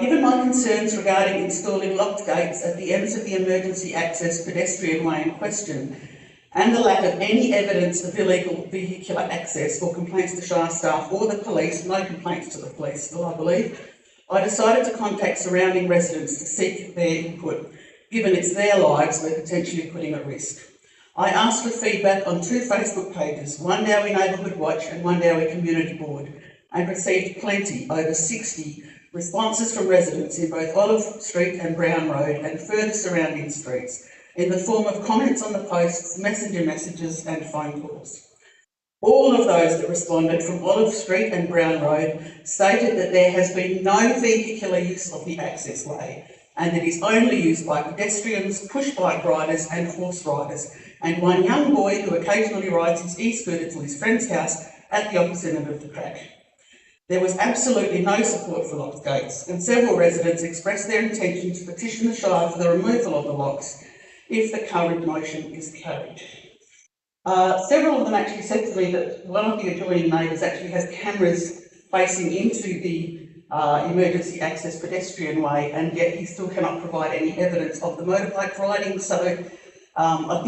Given my concerns regarding installing locked gates at the ends of the emergency access pedestrian way in question, and the lack of any evidence of illegal vehicular access or complaints to Shire staff or the police, no complaints to the police still I believe, I decided to contact surrounding residents to seek their input, given it's their lives we're potentially putting at risk. I asked for feedback on 2 Facebook pages, One Dowie Neighbourhood Watch and One Dowie Community Board, and received plenty, over 60, responses from residents in both Olive Street and Brown Road and further surrounding streets, in the form of comments on the posts, messenger messages and phone calls. All of those that responded from Olive Street and Brown Road stated that there has been no vehicular use of the access way and it is only used by pedestrians, push bike riders and horse riders, and one young boy who occasionally rides his e-scooter to his friend's house at the opposite end of the track. There was absolutely no support for locked gates, and several residents expressed their intention to petition the Shire for the removal of the locks if the current motion is carried. Several of them actually said to me that one of the adjoining neighbours actually has cameras facing into the emergency access pedestrian way, and yet he still cannot provide any evidence of the motorbike riding. So I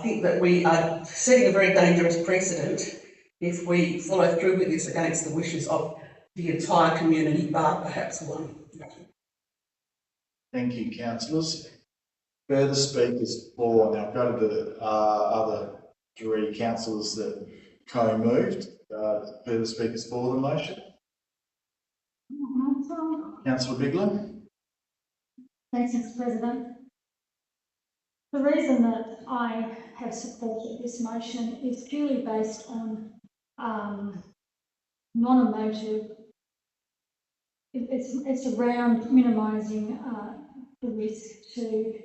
think that we are setting a very dangerous precedent if we follow through with this against the wishes of the entire community, bar perhaps one. Thank you, councillors. Further speakers for, now go to the other 3 councillors that co-moved. Further speakers for the motion. Councillor Bigler. Thanks, Mr. President. The reason that I have supported this motion is purely based on non-emotive. It's around minimising the risk to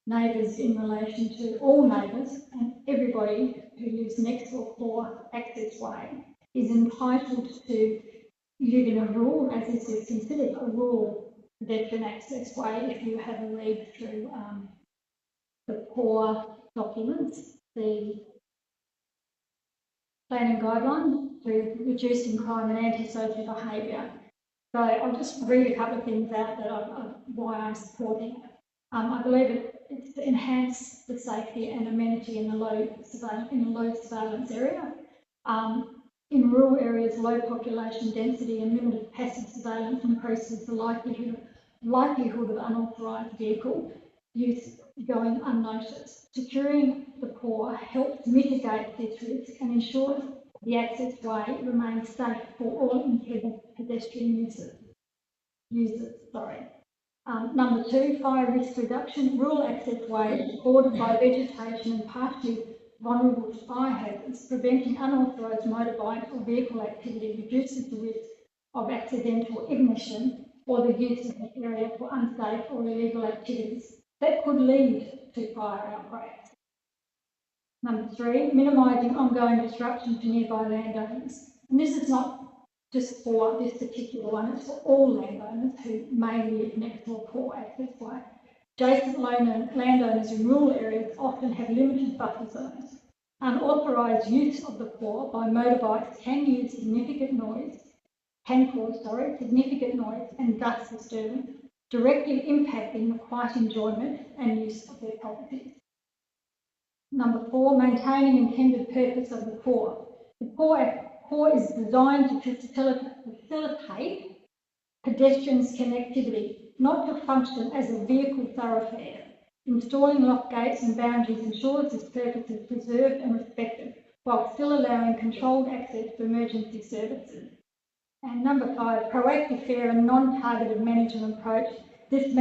neighbours in relation to all neighbours, and everybody who lives next to a poor access way is entitled to live in a rural, as this is considered a rural pedestrian access way. If you have a read through the poor documents, the planning guidelines for reducing crime and antisocial behaviour. So I'll just read a couple of things out that why I'm supporting it. I believe it's to enhance the safety and amenity in the low surveillance area. In rural areas, low population density and limited passive surveillance increases the likelihood of unauthorised vehicle use going unnoticed. Securing the poor helps mitigate this risk and ensures the access way remains safe for all intended pedestrian users. Number 2, fire risk reduction. Rural access ways bordered by vegetation and partially vulnerable to fire hazards. Preventing unauthorised motorbike or vehicle activity reduces the risk of accidental ignition or the use of the area for unsafe or illegal activities that could lead to fire outbreaks. Number 3, minimising ongoing disruption to nearby landowners. And this is not just for this particular one, it's for all landowners who may live next to a poor access way. Adjacent landowners in rural areas often have limited buffer zones. Unauthorised use of the poor by motorbikes can cause significant noise and dust disturbance, directly impacting the quiet enjoyment and use of their properties. Number 4, maintaining intended purpose of the poor. The poor is designed to facilitate pedestrians' connectivity, not to function as a vehicle thoroughfare. Installing lock gates and boundaries ensures this purpose is preserved and respected, while still allowing controlled access to emergency services. And number 5, proactive, fair and non-targeted management approach. This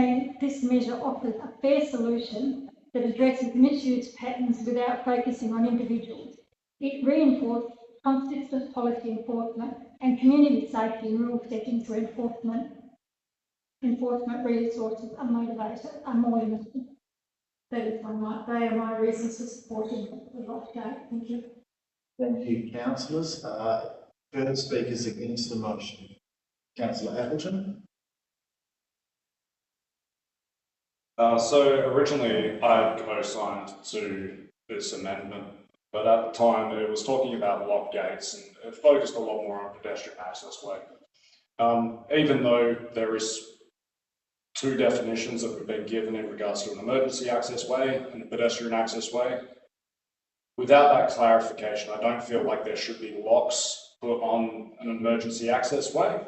measure offers a fair solution that addresses misuse patterns without focusing on individuals. It reinforces consistent policy enforcement and community safety in rural settings where enforcement resources are more limited. They are my reasons for supporting the lock gate. Thank you. Thank you, councillors. Further speakers against the motion. Councillor Appleton. So originally I co-signed to this amendment, but at the time it was talking about lock gates and it focused a lot more on pedestrian access way. Even though there is two definitions that have been given in regards to an emergency access way and a pedestrian access way, without that clarification, I don't feel like there should be locks put on an emergency access way,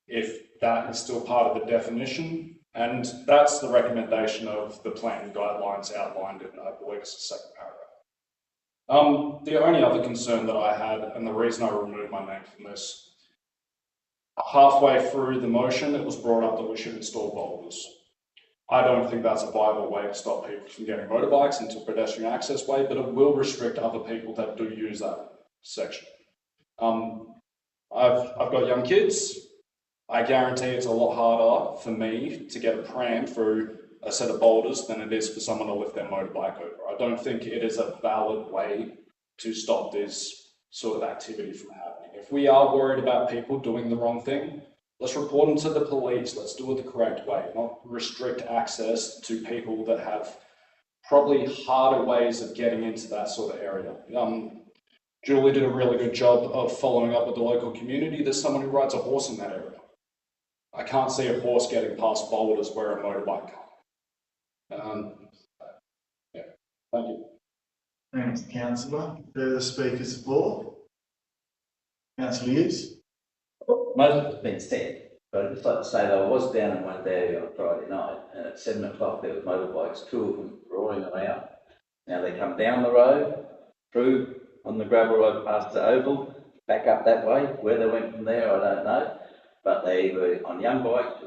if that is still part of the definition. And that's the recommendation of the plan guidelines outlined in, I believe it's the second paragraph. The only other concern that I had, and the reason I removed my name from this, halfway through the motion, it was brought up that we should install boulders. I don't think that's a viable way to stop people from getting motorbikes into a pedestrian access way, but it will restrict other people that do use that section. I've got young kids. I guarantee it's a lot harder for me to get a pram through a set of boulders than it is for someone to lift their motorbike over. I don't think it is a valid way to stop this sort of activity from happening. If we are worried about people doing the wrong thing, let's report them to the police. Let's do it the correct way, not restrict access to people that have probably harder ways of getting into that sort of area. Julie did a really good job of following up with the local community. There's someone who rides a horse in that area. I can't see a horse getting past boulders where a motorbike can't. Yeah, thank you. Thanks, Councillor. Further speakers for? Councillor Hughes. Most of it's been said, but I'd just like to say that I was down in one day on Friday night, and at 7 o'clock there were motorbikes, 2 of them rolling around. Now they come down the road, through on the gravel road past the oval, back up that way. Where they went from there, I don't know. But they were on young bikes,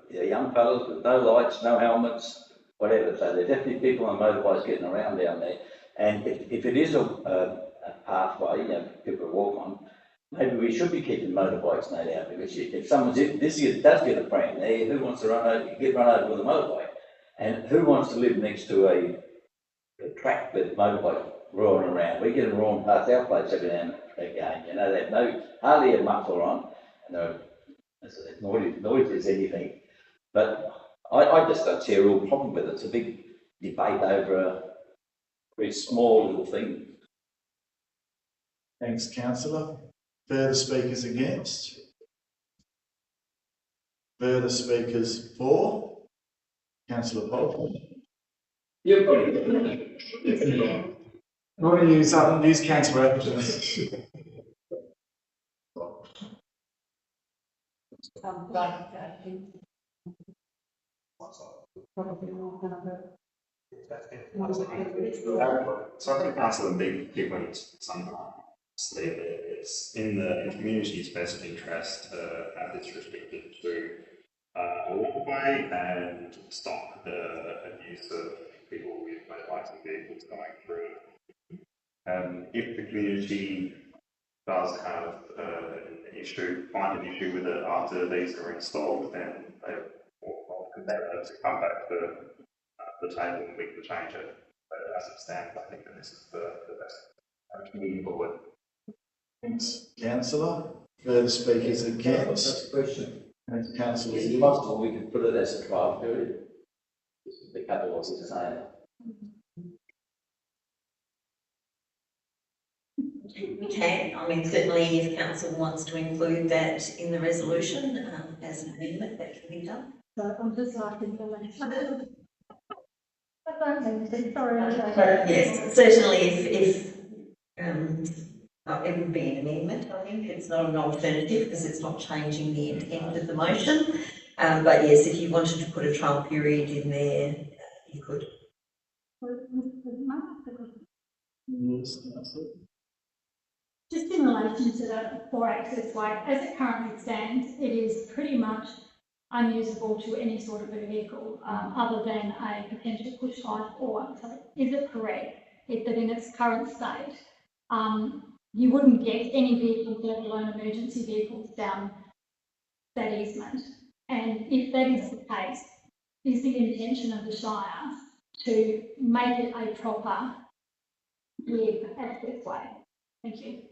they're young fellas with no lights, no helmets, whatever. So there are definitely people on motorbikes getting around down there. And if it is a pathway, you know, people walk on, maybe we should be keeping motorbikes no doubt, because if someone does get a pram there, who wants to run over with a motorbike? And who wants to live next to a track with motorbikes roaring around? We get them roaring past our place every now and again. You know, they have hardly a muffler on, and they're as noisy as anything. But I just don't see a real problem with it. It's a big debate over a very small little thing. Thanks, Councillor. Further speakers against? Further speakers for? Councillor Bolton. You're pretty good. I'm going to use Councillor Appleton. So I think that's a big difference sometimes. It's in the community's best interest to have this restricted to a walkway and stop the abuse of people with motorbikes and vehicles going through. If the community does have an issue, find an issue with it after these are installed, then they will compare to come back to the table and we can change it. But as it stands, I think that this is the best moving forward. Thanks, Councillor. Further speakers against? That's a question. Thanks, Councillor. Is it possible we could put it as a trial period? The couple was saying. We can. I mean, certainly if council wants to include that in the resolution as an amendment, that can be done. So I'm just asking for that. Sorry. Yes, certainly if it would be an amendment, I think. It's not an alternative because it's not changing the intent of the motion. But yes, if you wanted to put a trial period in there, you could. Yes, Councillor. Just in relation to the 4-access way, as it currently stands, it is pretty much unusable to any sort of a vehicle other than a potential push bike or one. So is it correct that in its current state, you wouldn't get any vehicles, let alone emergency vehicles, down that easement? And if that is the case, is the intention of the Shire to make it a proper access way? Thank you.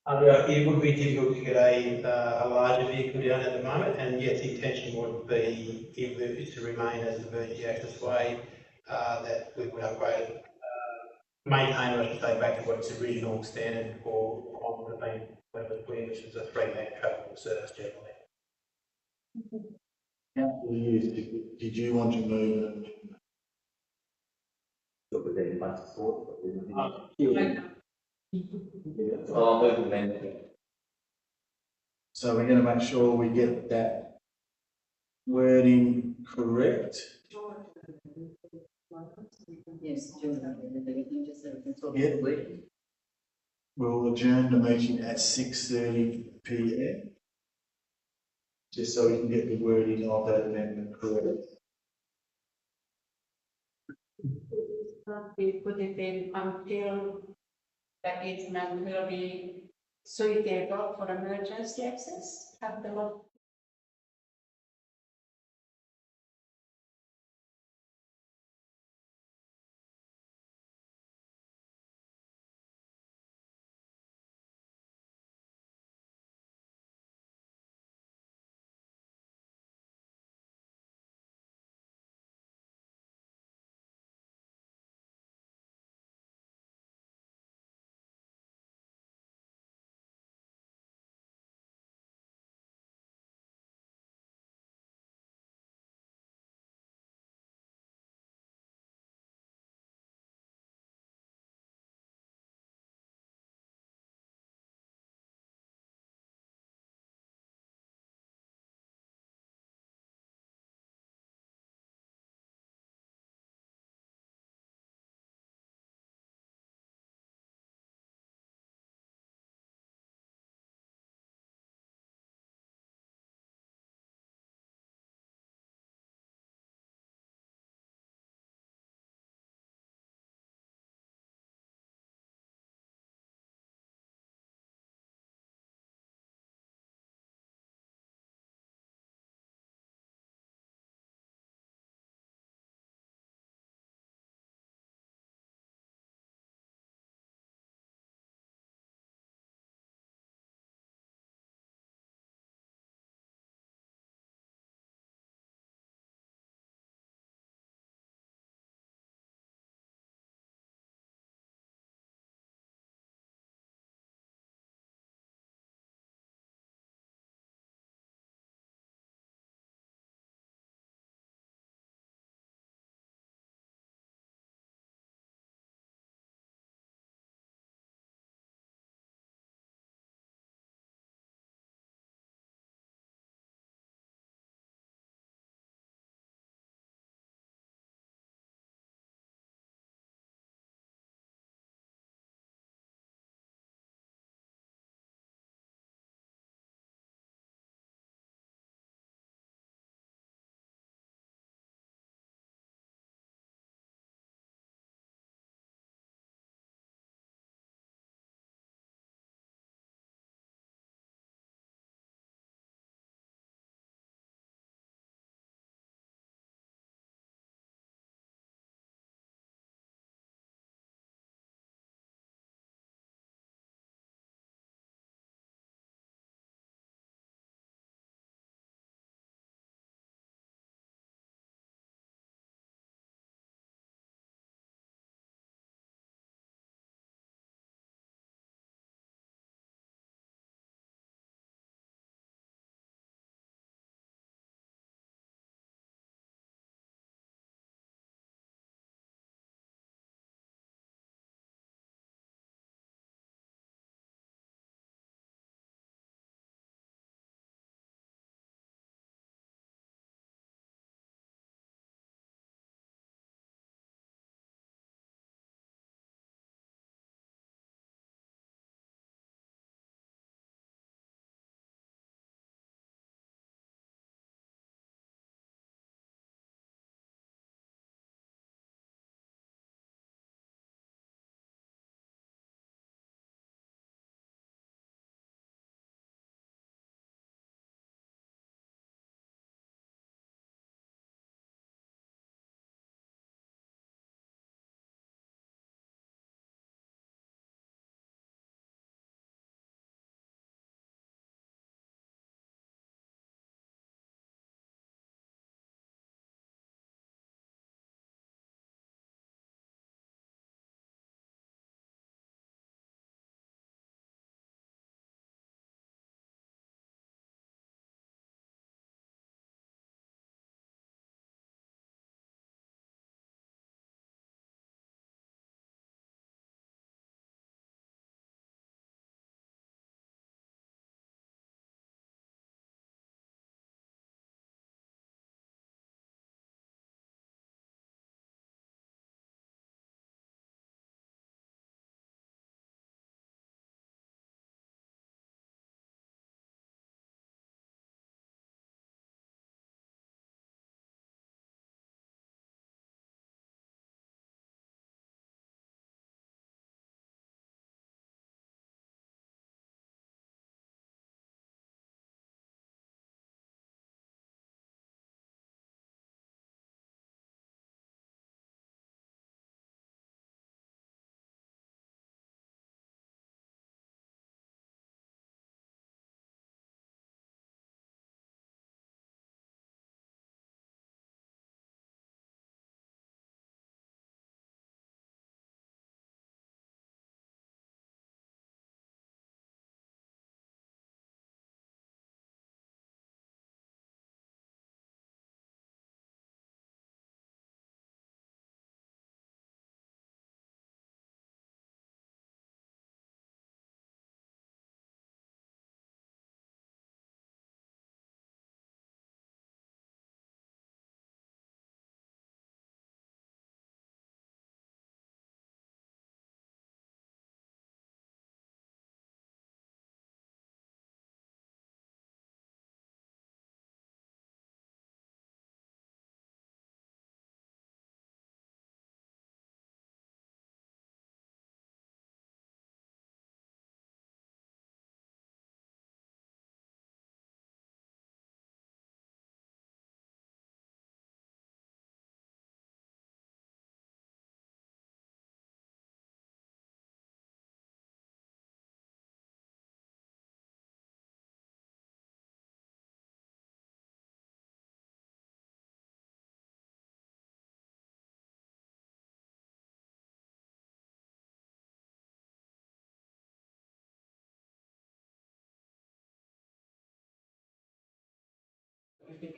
It would be difficult to get a larger vehicle down at the moment, and yes, the intention would be, if it is to remain as the emergency access way, that we would upgrade it, maintain it, I should say, back to what its original standard or would have been when it was put in, which is a 3-man travel service generally. Councillor Hughes, did you want to move it? I'll move the amendment. So we're going to make sure we get that wording correct. Yes, Yeah. We'll adjourn the meeting at 6:30 PM. Just so we can get the wording of that amendment correct. We put it in until that easement will be suitable for emergency access, have the lot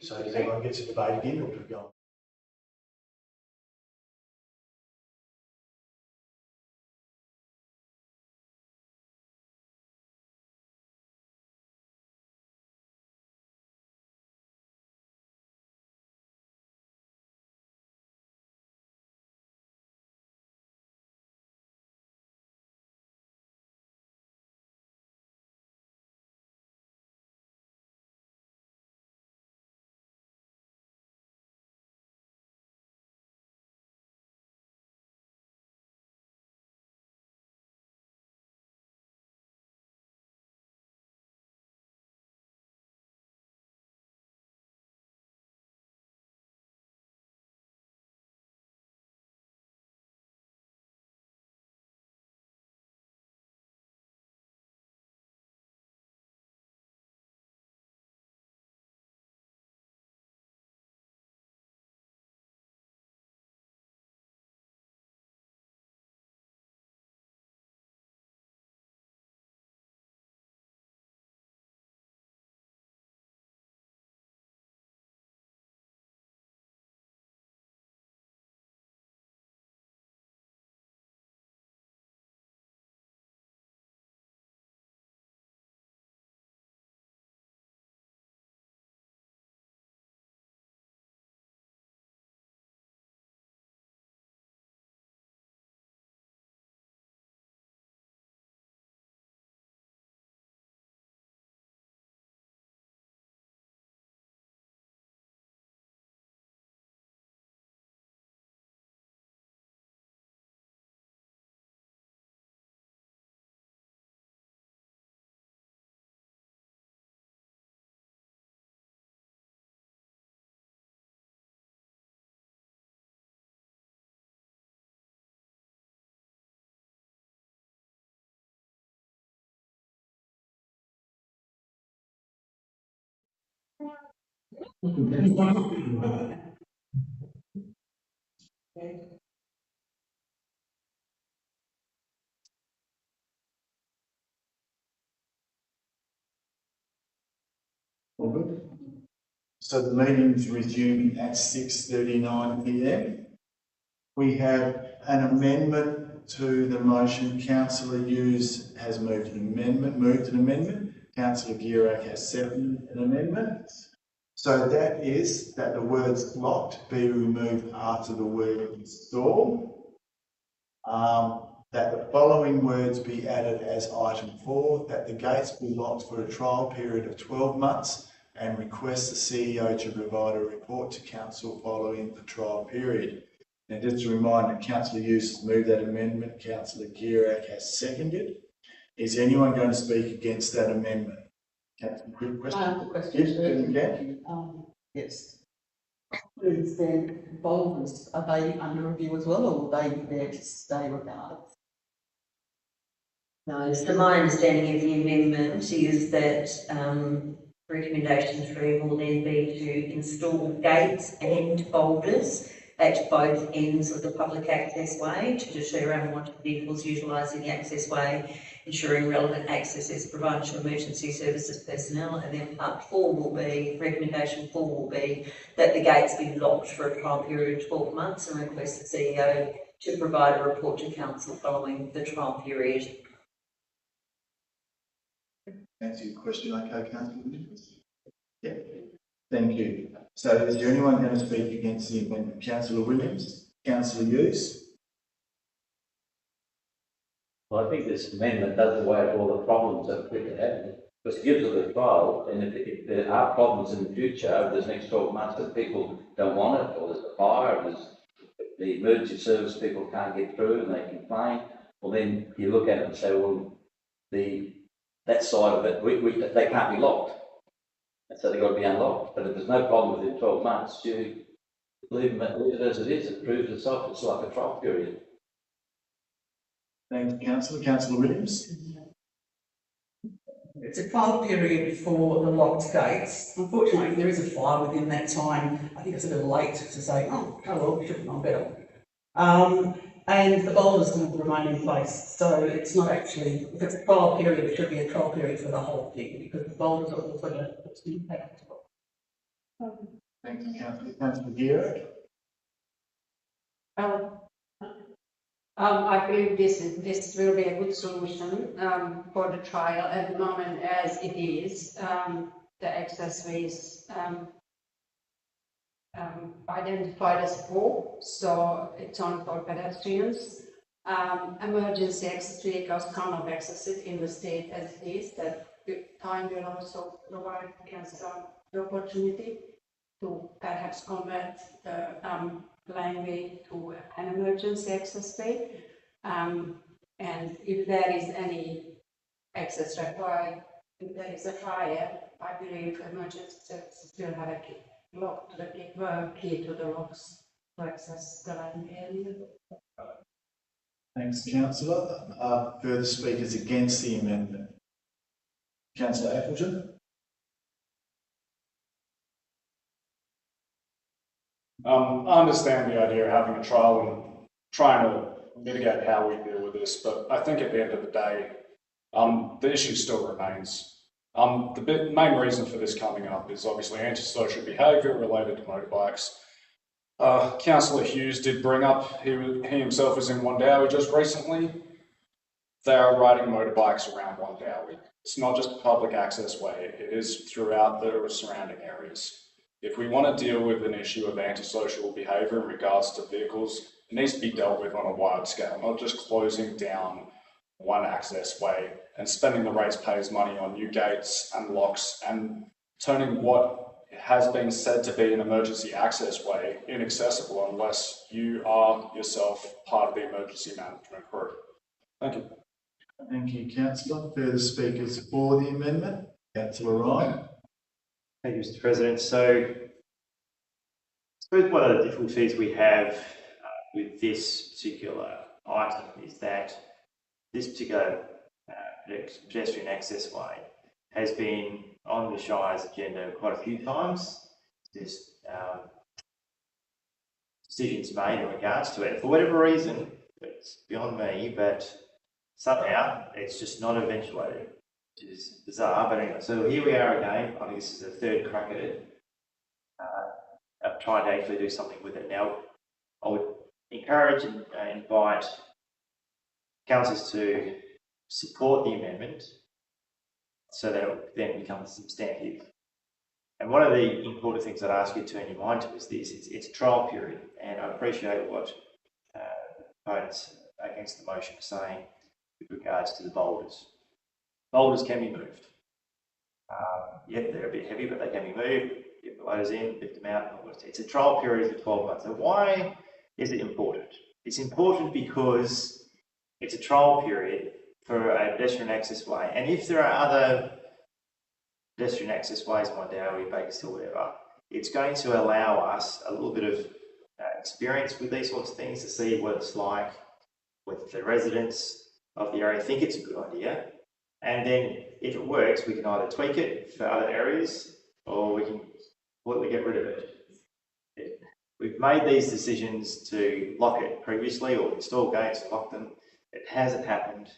So does everyone get to debate again or do we go? All good. So the meeting's resuming at 6:39 p.m. We have an amendment to the motion. Councillor Hughes has moved an amendment. Councillor Gierac has seconded an amendment. So that is that the words locked be removed after the word install. That the following words be added as item 4, that the gates be locked for a trial period of 12 months and request the CEO to provide a report to council following the trial period. Now, just a reminder, Councillor Hughes has moved that amendment, Councillor Gierac has seconded. Is anyone going to speak against that amendment? Councillor, quick question? I have a question. Yes. Is the boulders, are they under review as well, or will they be there to stay regardless? No, so my understanding of the amendment is that recommendation 3 will then be to install gates and boulders at both ends of the public access way to deter unwanted vehicles utilising the access way, ensuring relevant access is provided to emergency services personnel. And then part 4 will be, recommendation 4 will be that the gates be locked for a trial period of 12 months and request the CEO to provide a report to council following the trial period. Answer your question, okay, Councillor Williams? Yeah. Thank you. So is there anyone going to speak against the amendment? Councillor Williams? Councillor Hughes? Well, I think this amendment does away with all the problems that people have, because it gives it a trial, and if there are problems in the future, over the next 12 months, that people don't want it, or there's a fire, and the emergency service people can't get through and they complain, well then you look at it and say, well, that side of it, they can't be locked. And so they've got to be unlocked. But if there's no problem within 12 months, you leave it as it is. It proves itself. It's like a trial period. Thanks, Councillor. Councillor Williams? It's a trial period for the locked gates. Unfortunately, if there is a fire within that time, I think it's a little late to say, oh well, we should have known better. And the boulders will remain in place. So it's not actually, if it's a trial period, it should be a trial period for the whole thing, because the boulders are also going to put some impact. Thank you, Councillor. Councillor Gear. I believe this will be a good solution for the trial at the moment as it is. The accessways identified as poor, so it's only for pedestrians. Emergency access vehicles cannot access it in the state as it is. That time will also provide council the opportunity to perhaps convert the laneway to an emergency access way. And if there is any access required, if there is a fire, I believe emergency services will have a key to the locks to access the laneway area. Thanks, Councillor. Further speakers against the amendment? Councillor Appleton. I understand the idea of having a trial and trying to mitigate how we deal with this, but I think at the end of the day, the issue still remains. The main reason for this coming up is obviously antisocial behaviour related to motorbikes. Councillor Hughes did bring up, he himself was in Wondowie just recently. They are riding motorbikes around Wondowie. It's not just a public access way, it is throughout the surrounding areas. If we want to deal with an issue of antisocial behaviour in regards to vehicles, it needs to be dealt with on a wide scale, not just closing down one access way and spending the ratepayers' money on new gates and locks and turning what has been said to be an emergency access way inaccessible unless you are yourself part of the emergency management crew. Thank you. Thank you, Councillor. Further speakers for the amendment? Councillor Ryan. Thank you, Mr. President. So, I suppose one of the difficulties we have with this particular item is that this particular pedestrian access way has been on the Shire's agenda quite a few times. There's decisions made in regards to it. For whatever reason, it's beyond me, but somehow it's just not eventuated, which is bizarre. But anyway, so here we are again. I think this is the third crack at it. Of trying to actually do something with it. Now, I would encourage and invite councillors to support the amendment so that it then becomes substantive. And one of the important things I'd ask you to turn your mind to is this: it's a trial period, and I appreciate what opponents against the motion are saying with regards to the boulders. Boulders can be moved. Yep, they're a bit heavy, but they can be moved. Get the loaders in, lift them out. It's a trial period for 12 months. So why is it important? It's important because it's a trial period for a pedestrian access way. And if there are other pedestrian access ways in Wondowie, Bakersfield, whatever, it's going to allow us a little bit of experience with these sorts of things to see what it's like with the residents of the area think it's a good idea. And then if it works, we can either tweak it for other areas or we can completely get rid of it. We've made these decisions to lock it previously or install gates and lock them. It hasn't happened.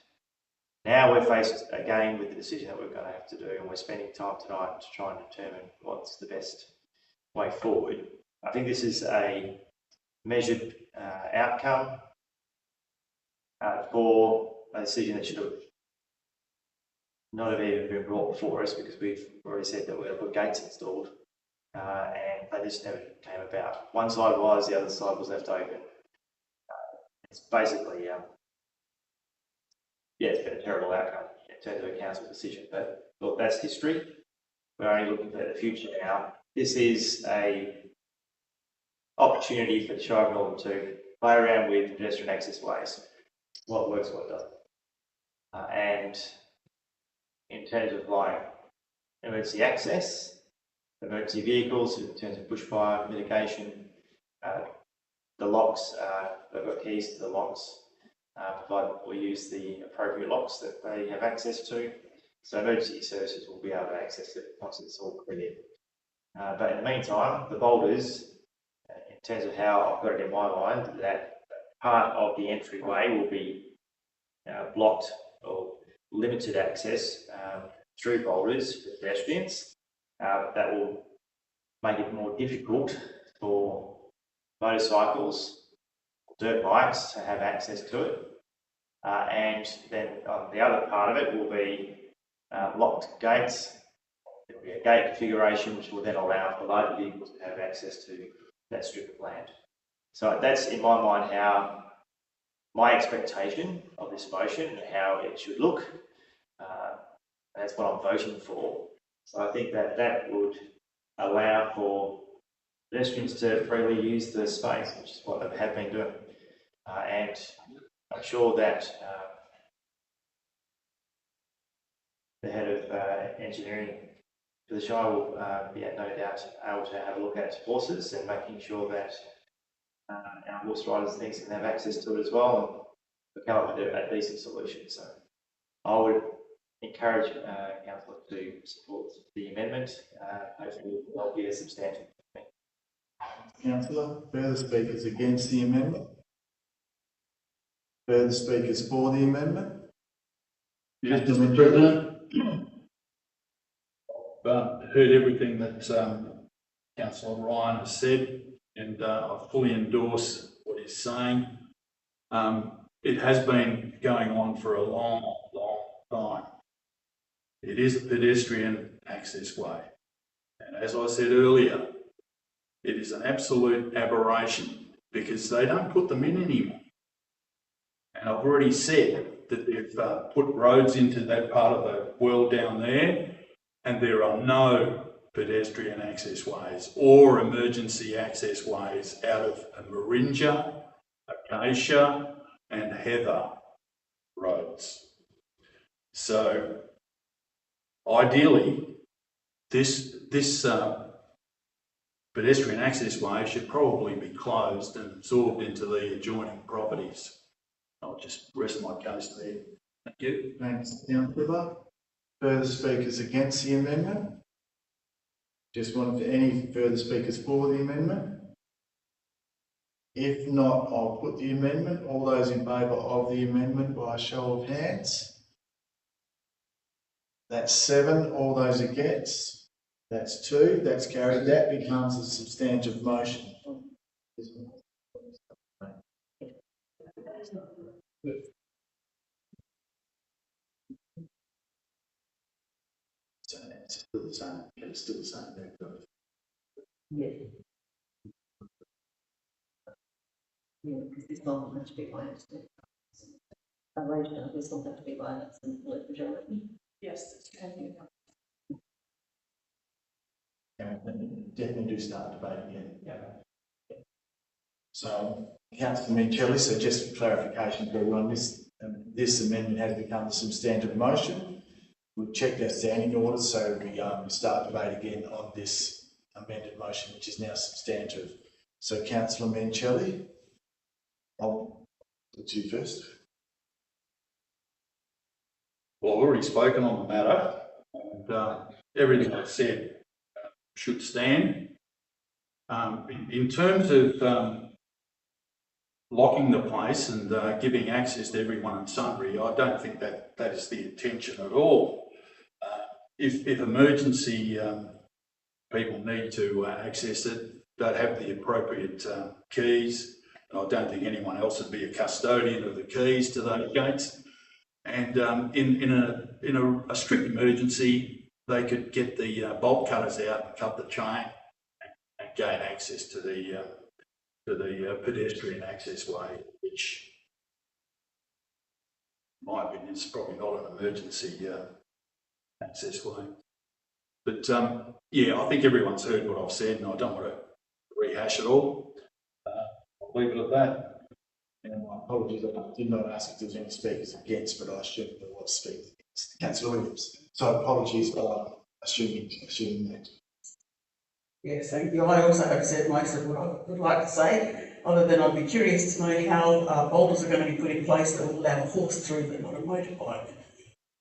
Now we're faced again with the decision that we're going to have to do, and we're spending time tonight to try and determine what's the best way forward. I think this is a measured outcome for a decision that should have not have even been brought before us, because we've already said that we're going to put gates installed, and they just never came about. One side was, the other side was left open. It's basically, yeah, it's been a terrible outcome in terms of a council decision, but look, that's history. We're only looking for the future now. This is a opportunity for the Shire of Northern to play around with pedestrian access ways, what works, what doesn't. And in terms of like emergency access, emergency vehicles, in terms of bushfire mitigation, the locks, they've got keys to the locks, provided we use the appropriate locks that they have access to. So emergency services will be able to access it once it's all cleared. But in the meantime, the boulders, in terms of how I've got it in my mind, that part of the entryway will be blocked or limited access through boulders for pedestrians. That will make it more difficult for motorcycles, dirt bikes to have access to it. And then on the other part of it will be locked gates. There will be a gate configuration which will then allow for loader vehicles to have access to that strip of land. So that's, in my mind, how my expectation of this motion and how it should look. That's what I'm voting for. So I think that that would allow for pedestrians to freely use the space, which is what they have been doing. And I'm sure that the head of engineering for the Shire will be no doubt able to have a look at horses and making sure that our horse riders and things can have access to it as well and come up with a decent solution. So I would encourage councillor to support the amendment. Hopefully there'll be a substantial. Councillor, further speakers against the amendment? Further speakers for the amendment? Yes, Mr. President. Heard everything that Councillor Ryan has said, and I fully endorse what he's saying. It has been going on for a long time. It is a pedestrian access way, and as I said earlier, it is an absolute aberration because they don't put them in anymore. And I've already said that they've put roads into that part of the world down there, and there are no pedestrian access ways or emergency access ways out of Marinja, Acacia and Heather roads. So ideally, this pedestrian access way should probably be closed and absorbed into the adjoining properties. I'll just rest my case there. Thank you. Thanks, Councillor. Further speakers against the amendment? Just wanted any further speakers for the amendment? If not, I'll put the amendment. All those in favour of the amendment by a show of hands? That's 7. All those against? That's 2. That's carried. That becomes a substantive motion. So it's still the same. It's still the same. Yeah. Yeah, because this one has to be by accident. Arrangement, this one has to be by an absolute majority. Yes, it's true. Definitely do start debate again. Yeah. So, Councillor Minchelli, so just for clarification for everyone, this amendment has become a substantive motion. We've checked our standing orders, so we start debate again on this amended motion, which is now substantive. So, Councillor Minchelli, I'll put you first. Well, I've already spoken on the matter, and everything I've said should stand. In terms of locking the place and giving access to everyone and sundry, I don't think that is the intention at all. If emergency people need to access it, they'd have the appropriate keys. And I don't think anyone else would be a custodian of the keys to those gates. And in a strict emergency, they could get the bolt cutters out and cut the chain and gain access to the pedestrian access way, which, in my opinion, is probably not an emergency access way. But yeah, I think everyone's heard what I've said, and I don't want to rehash it all. I'll leave it at that. And my apologies, I did not ask if there was any speakers against, but I assumed there was speakers against. Councillor Williams. So apologies for assuming that. Yes, thank you. I also have said most of what I would like to say, other than I'd be curious to know how boulders are going to be put in place that will allow a horse through but not a motorbike.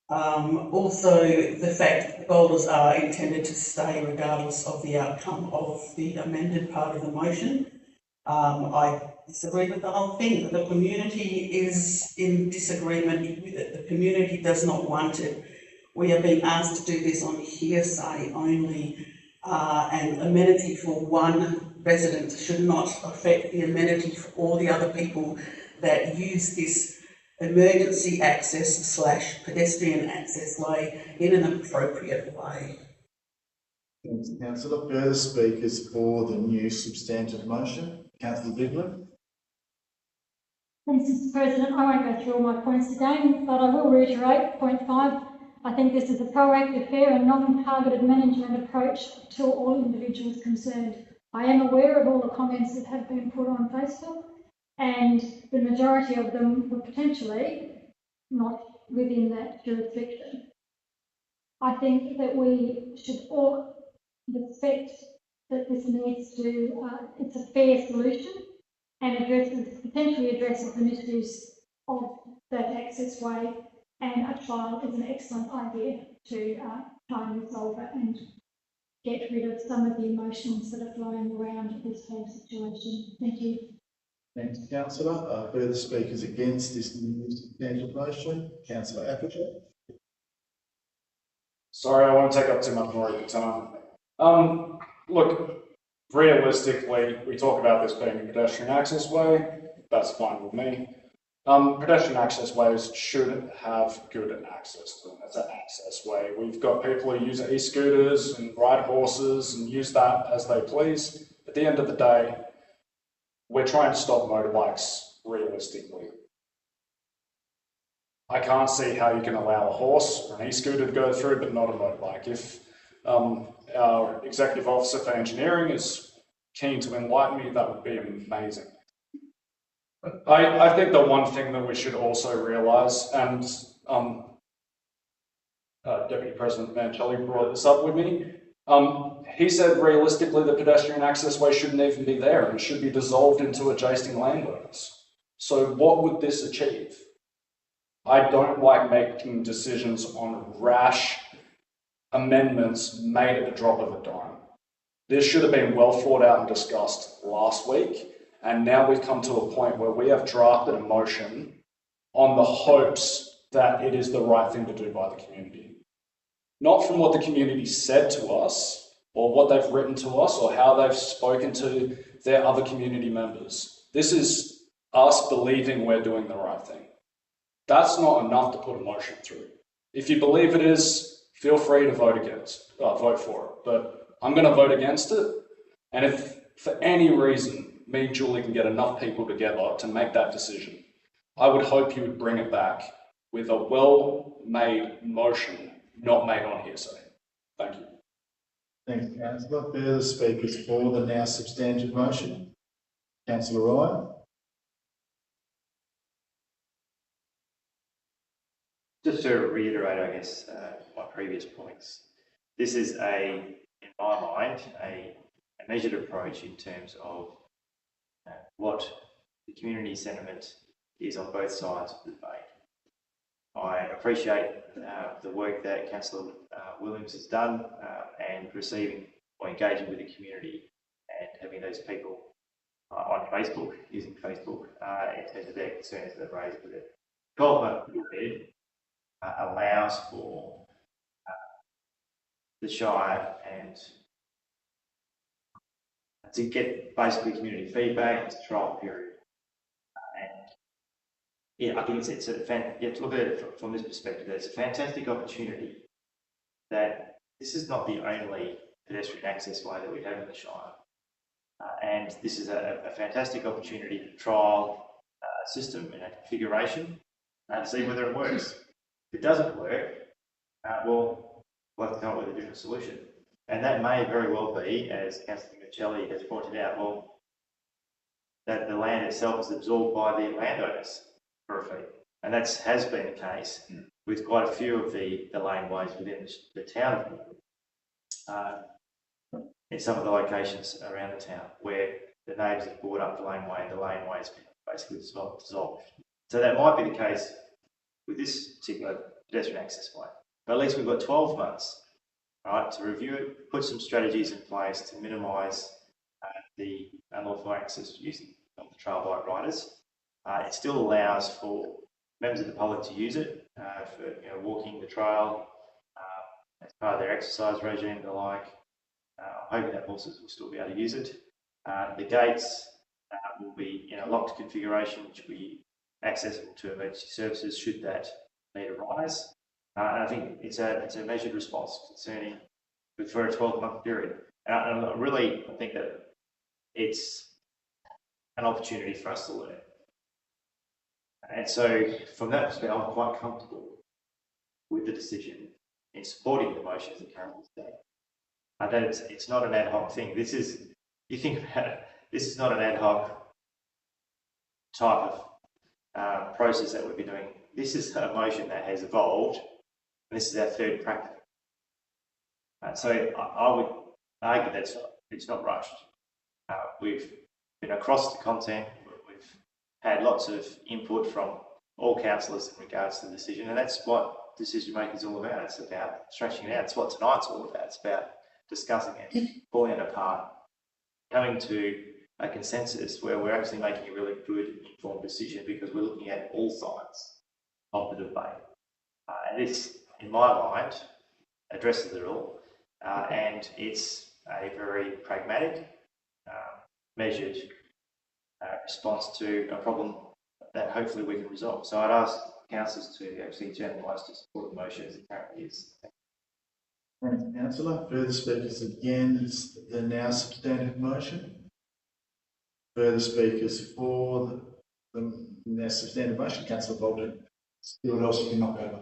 Also, the fact that the boulders are intended to stay regardless of the outcome of the amended part of the motion. I disagree with the whole thing. The community is in disagreement with it. The community does not want it. We are being asked to do this on hearsay only. and amenity for one resident should not affect the amenity for all the other people that use this emergency access / pedestrian access way in an appropriate way. Thanks, councillor. Further speakers for the new substantive motion? Councillor Bigler. Thanks, Mr. President. I won't go through all my points again, but I will reiterate point 5. I think this is a proactive, fair and non-targeted management approach to all individuals concerned. I am aware of all the comments that have been put on Facebook, and the majority of them were potentially not within that jurisdiction. I think that we should all respect that this needs to, it's a fair solution and potentially addresses the misuse of that access way, and a trial is an excellent idea to try and resolve it and get rid of some of the emotions that are flowing around this whole situation. Thank you. Thanks, councillor. Further speakers against this new substantive motion? Councillor Applejack. Sorry, I won't take up too much more of your time. Look, realistically, we talk about this being a pedestrian access way. That's fine with me. Pedestrian access ways should have good access to them. It's an access way. We've got people who use e-scooters and ride horses and use that as they please. At the end of the day, we're trying to stop motorbikes realistically. I can't see how you can allow a horse or an e-scooter to go through, but not a motorbike. If our Executive Officer for Engineering is keen to enlighten me, that would be amazing. I think the one thing that we should also realise, and Deputy President Mancelli brought this up with me, he said realistically the pedestrian access way shouldn't even be there and should be dissolved into adjacent landowners. So what would this achieve? I don't like making decisions on rash amendments made at the drop of a dime. This should have been well thought out and discussed last week, and now we've come to a point where we have drafted a motion on the hopes that it is the right thing to do by the community. Not from what the community said to us, or what they've written to us, or how they've spoken to their other community members. This is us believing we're doing the right thing. That's not enough to put a motion through. If you believe it is, feel free to vote for it. But I'm going to vote against it. And if for any reason me and Julie can get enough people together to make that decision, I would hope you would bring it back with a well-made motion, not made on hearsay. Thank you. Thanks, councillor. Further speakers for the now substantive motion? Councillor Ryan. Just to reiterate, I guess, my previous points, this is in my mind, a measured approach in terms of what the community sentiment is on both sides of the debate. I appreciate the work that Councillor Williams has done and receiving or engaging with the community and having those people on Facebook, using Facebook in terms of their concerns that are raised with it. 12-month period allows for the Shire and to get basically community feedback. It's a trial period, and yeah, I think you have to look at it from this perspective. That it's a fantastic opportunity. That this is not the only pedestrian access way that we have in the Shire, and this is a fantastic opportunity to trial a system and a configuration and see whether it works. If it doesn't work, well, we'll have to come up with a different solution. And that may very well be, as Councillor Mancelli has pointed out, well, that the land itself is absorbed by the landowners for a fee. And that has been the case with quite a few of the laneways within the town, in some of the locations around the town, where the neighbours have bought up the laneway and the laneway has been basically dissolved. So that might be the case with this particular pedestrian access way. But at least we've got 12 months, right, to review it, put some strategies in place to minimise the unlawful access using of the trail bike riders. It still allows for members of the public to use it for walking the trail as part of their exercise regime and the like. hoping that horses will still be able to use it. The gates will be in a locked configuration, which will be accessible to emergency services should that need arise. And I think it's a measured response concerning for a 12-month period. And I really think that it's an opportunity for us to learn. And so from that perspective, I'm quite comfortable with the decision in supporting the motion as it currently stands. That it's not an ad hoc thing. This is, you think about it, this is not an ad hoc type of process that we've been doing. This is a motion that has evolved, and this is our third crack. So I would argue that it's not rushed. We've been across the content. We've had lots of input from all councillors in regards to the decision, and that's what decision making is all about. It's about stretching it out. It's what tonight's all about. It's about discussing it, pulling it apart, coming to a consensus where we're actually making a really good informed decision because we're looking at all sides of the debate. And this, in my mind, addresses it all, and it's a very pragmatic, measured response to a problem that hopefully we can resolve. So I'd ask councillors to actually generalise to support the motion as it currently is. Thanks, councillor. Further speakers against the now substantive motion? Further speakers for the now substantive motion? Councillor Bolton. See what else you can knock over.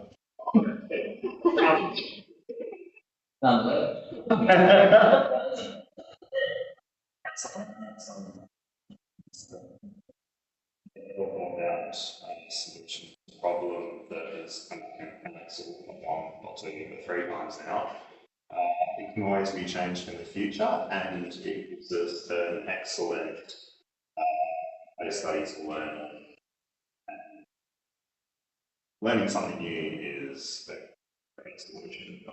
About solution to the problem that is not two but 3 times now. It can always be changed in the future, and it gives us an excellent case study to learn. And learning something new is the great solution.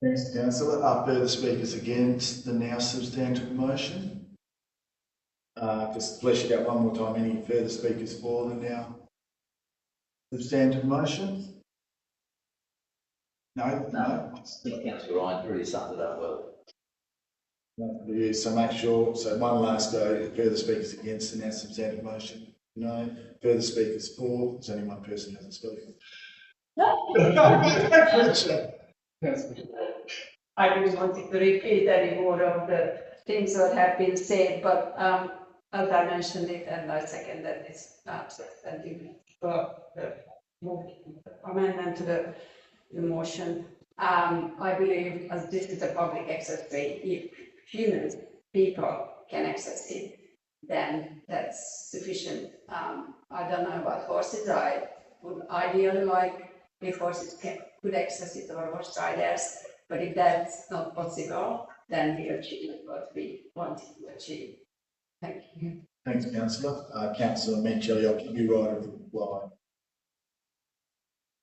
Thanks, councillor. Are further speakers against the now substantive motion? Just flesh it out one more time. Any further speakers for the now substantive motion? No? I think Councillor Ryan really summed it up well. No, so make sure, so one last go, further speakers against the now substantive motion? No. Further speakers for? There's only one person who hasn't spoken. I didn't want to repeat any more of the things that have been said, but as I mentioned it, and I second that it's not substantive for the amendment to the motion. I believe as this is a public access way, if humans, people can access it, then that's sufficient. I don't know about horses. I would ideally like if horses could access it or horse riders, but if that's not possible, then we achieve what we wanted to achieve. Thank you. Thanks, councillor. Councillor Menchelli, I'll give you right of reply.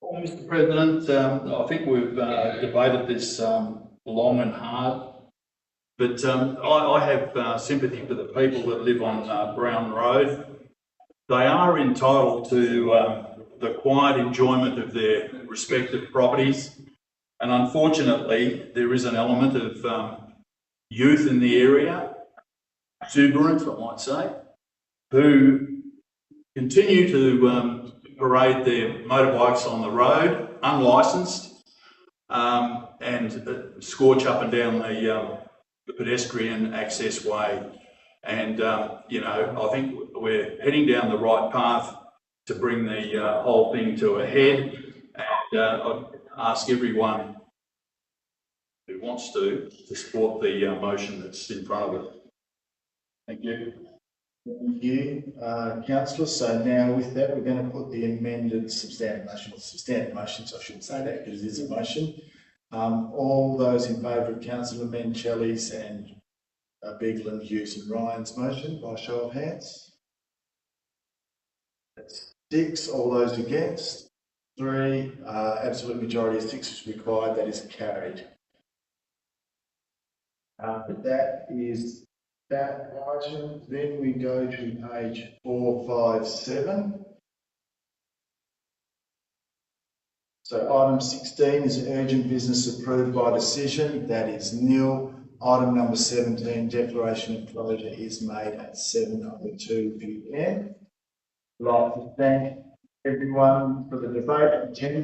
Well, Mr. President, I think we've debated this long and hard, but I have sympathy for the people that live on Brown Road. They are entitled to the quiet enjoyment of their respective properties, and unfortunately there is an element of youth in the area, exuberance I might say, who continue to parade their motorbikes on the road, unlicensed, and scorch up and down the pedestrian access way. And, you know, I think we're heading down the right path to bring the whole thing to a head. And I'd ask everyone who wants to support the motion that's in front of us. Thank you. Thank you, councillor. So now with that, we're going to put the amended substantive motions, I shouldn't say that because it is a motion. All those in favour of councillor Menchelli's and Bigland, Hughes and Ryan's motion by show of hands. That's 6. All those against? 3. Absolute majority of 6 is required. That is carried. That is that item. Then we go to page 457. So item 16 is urgent business approved by decision. That is nil. Item number 17, declaration of closure, is made at 7:02 p.m. I'd like to thank everyone for the debate, attending.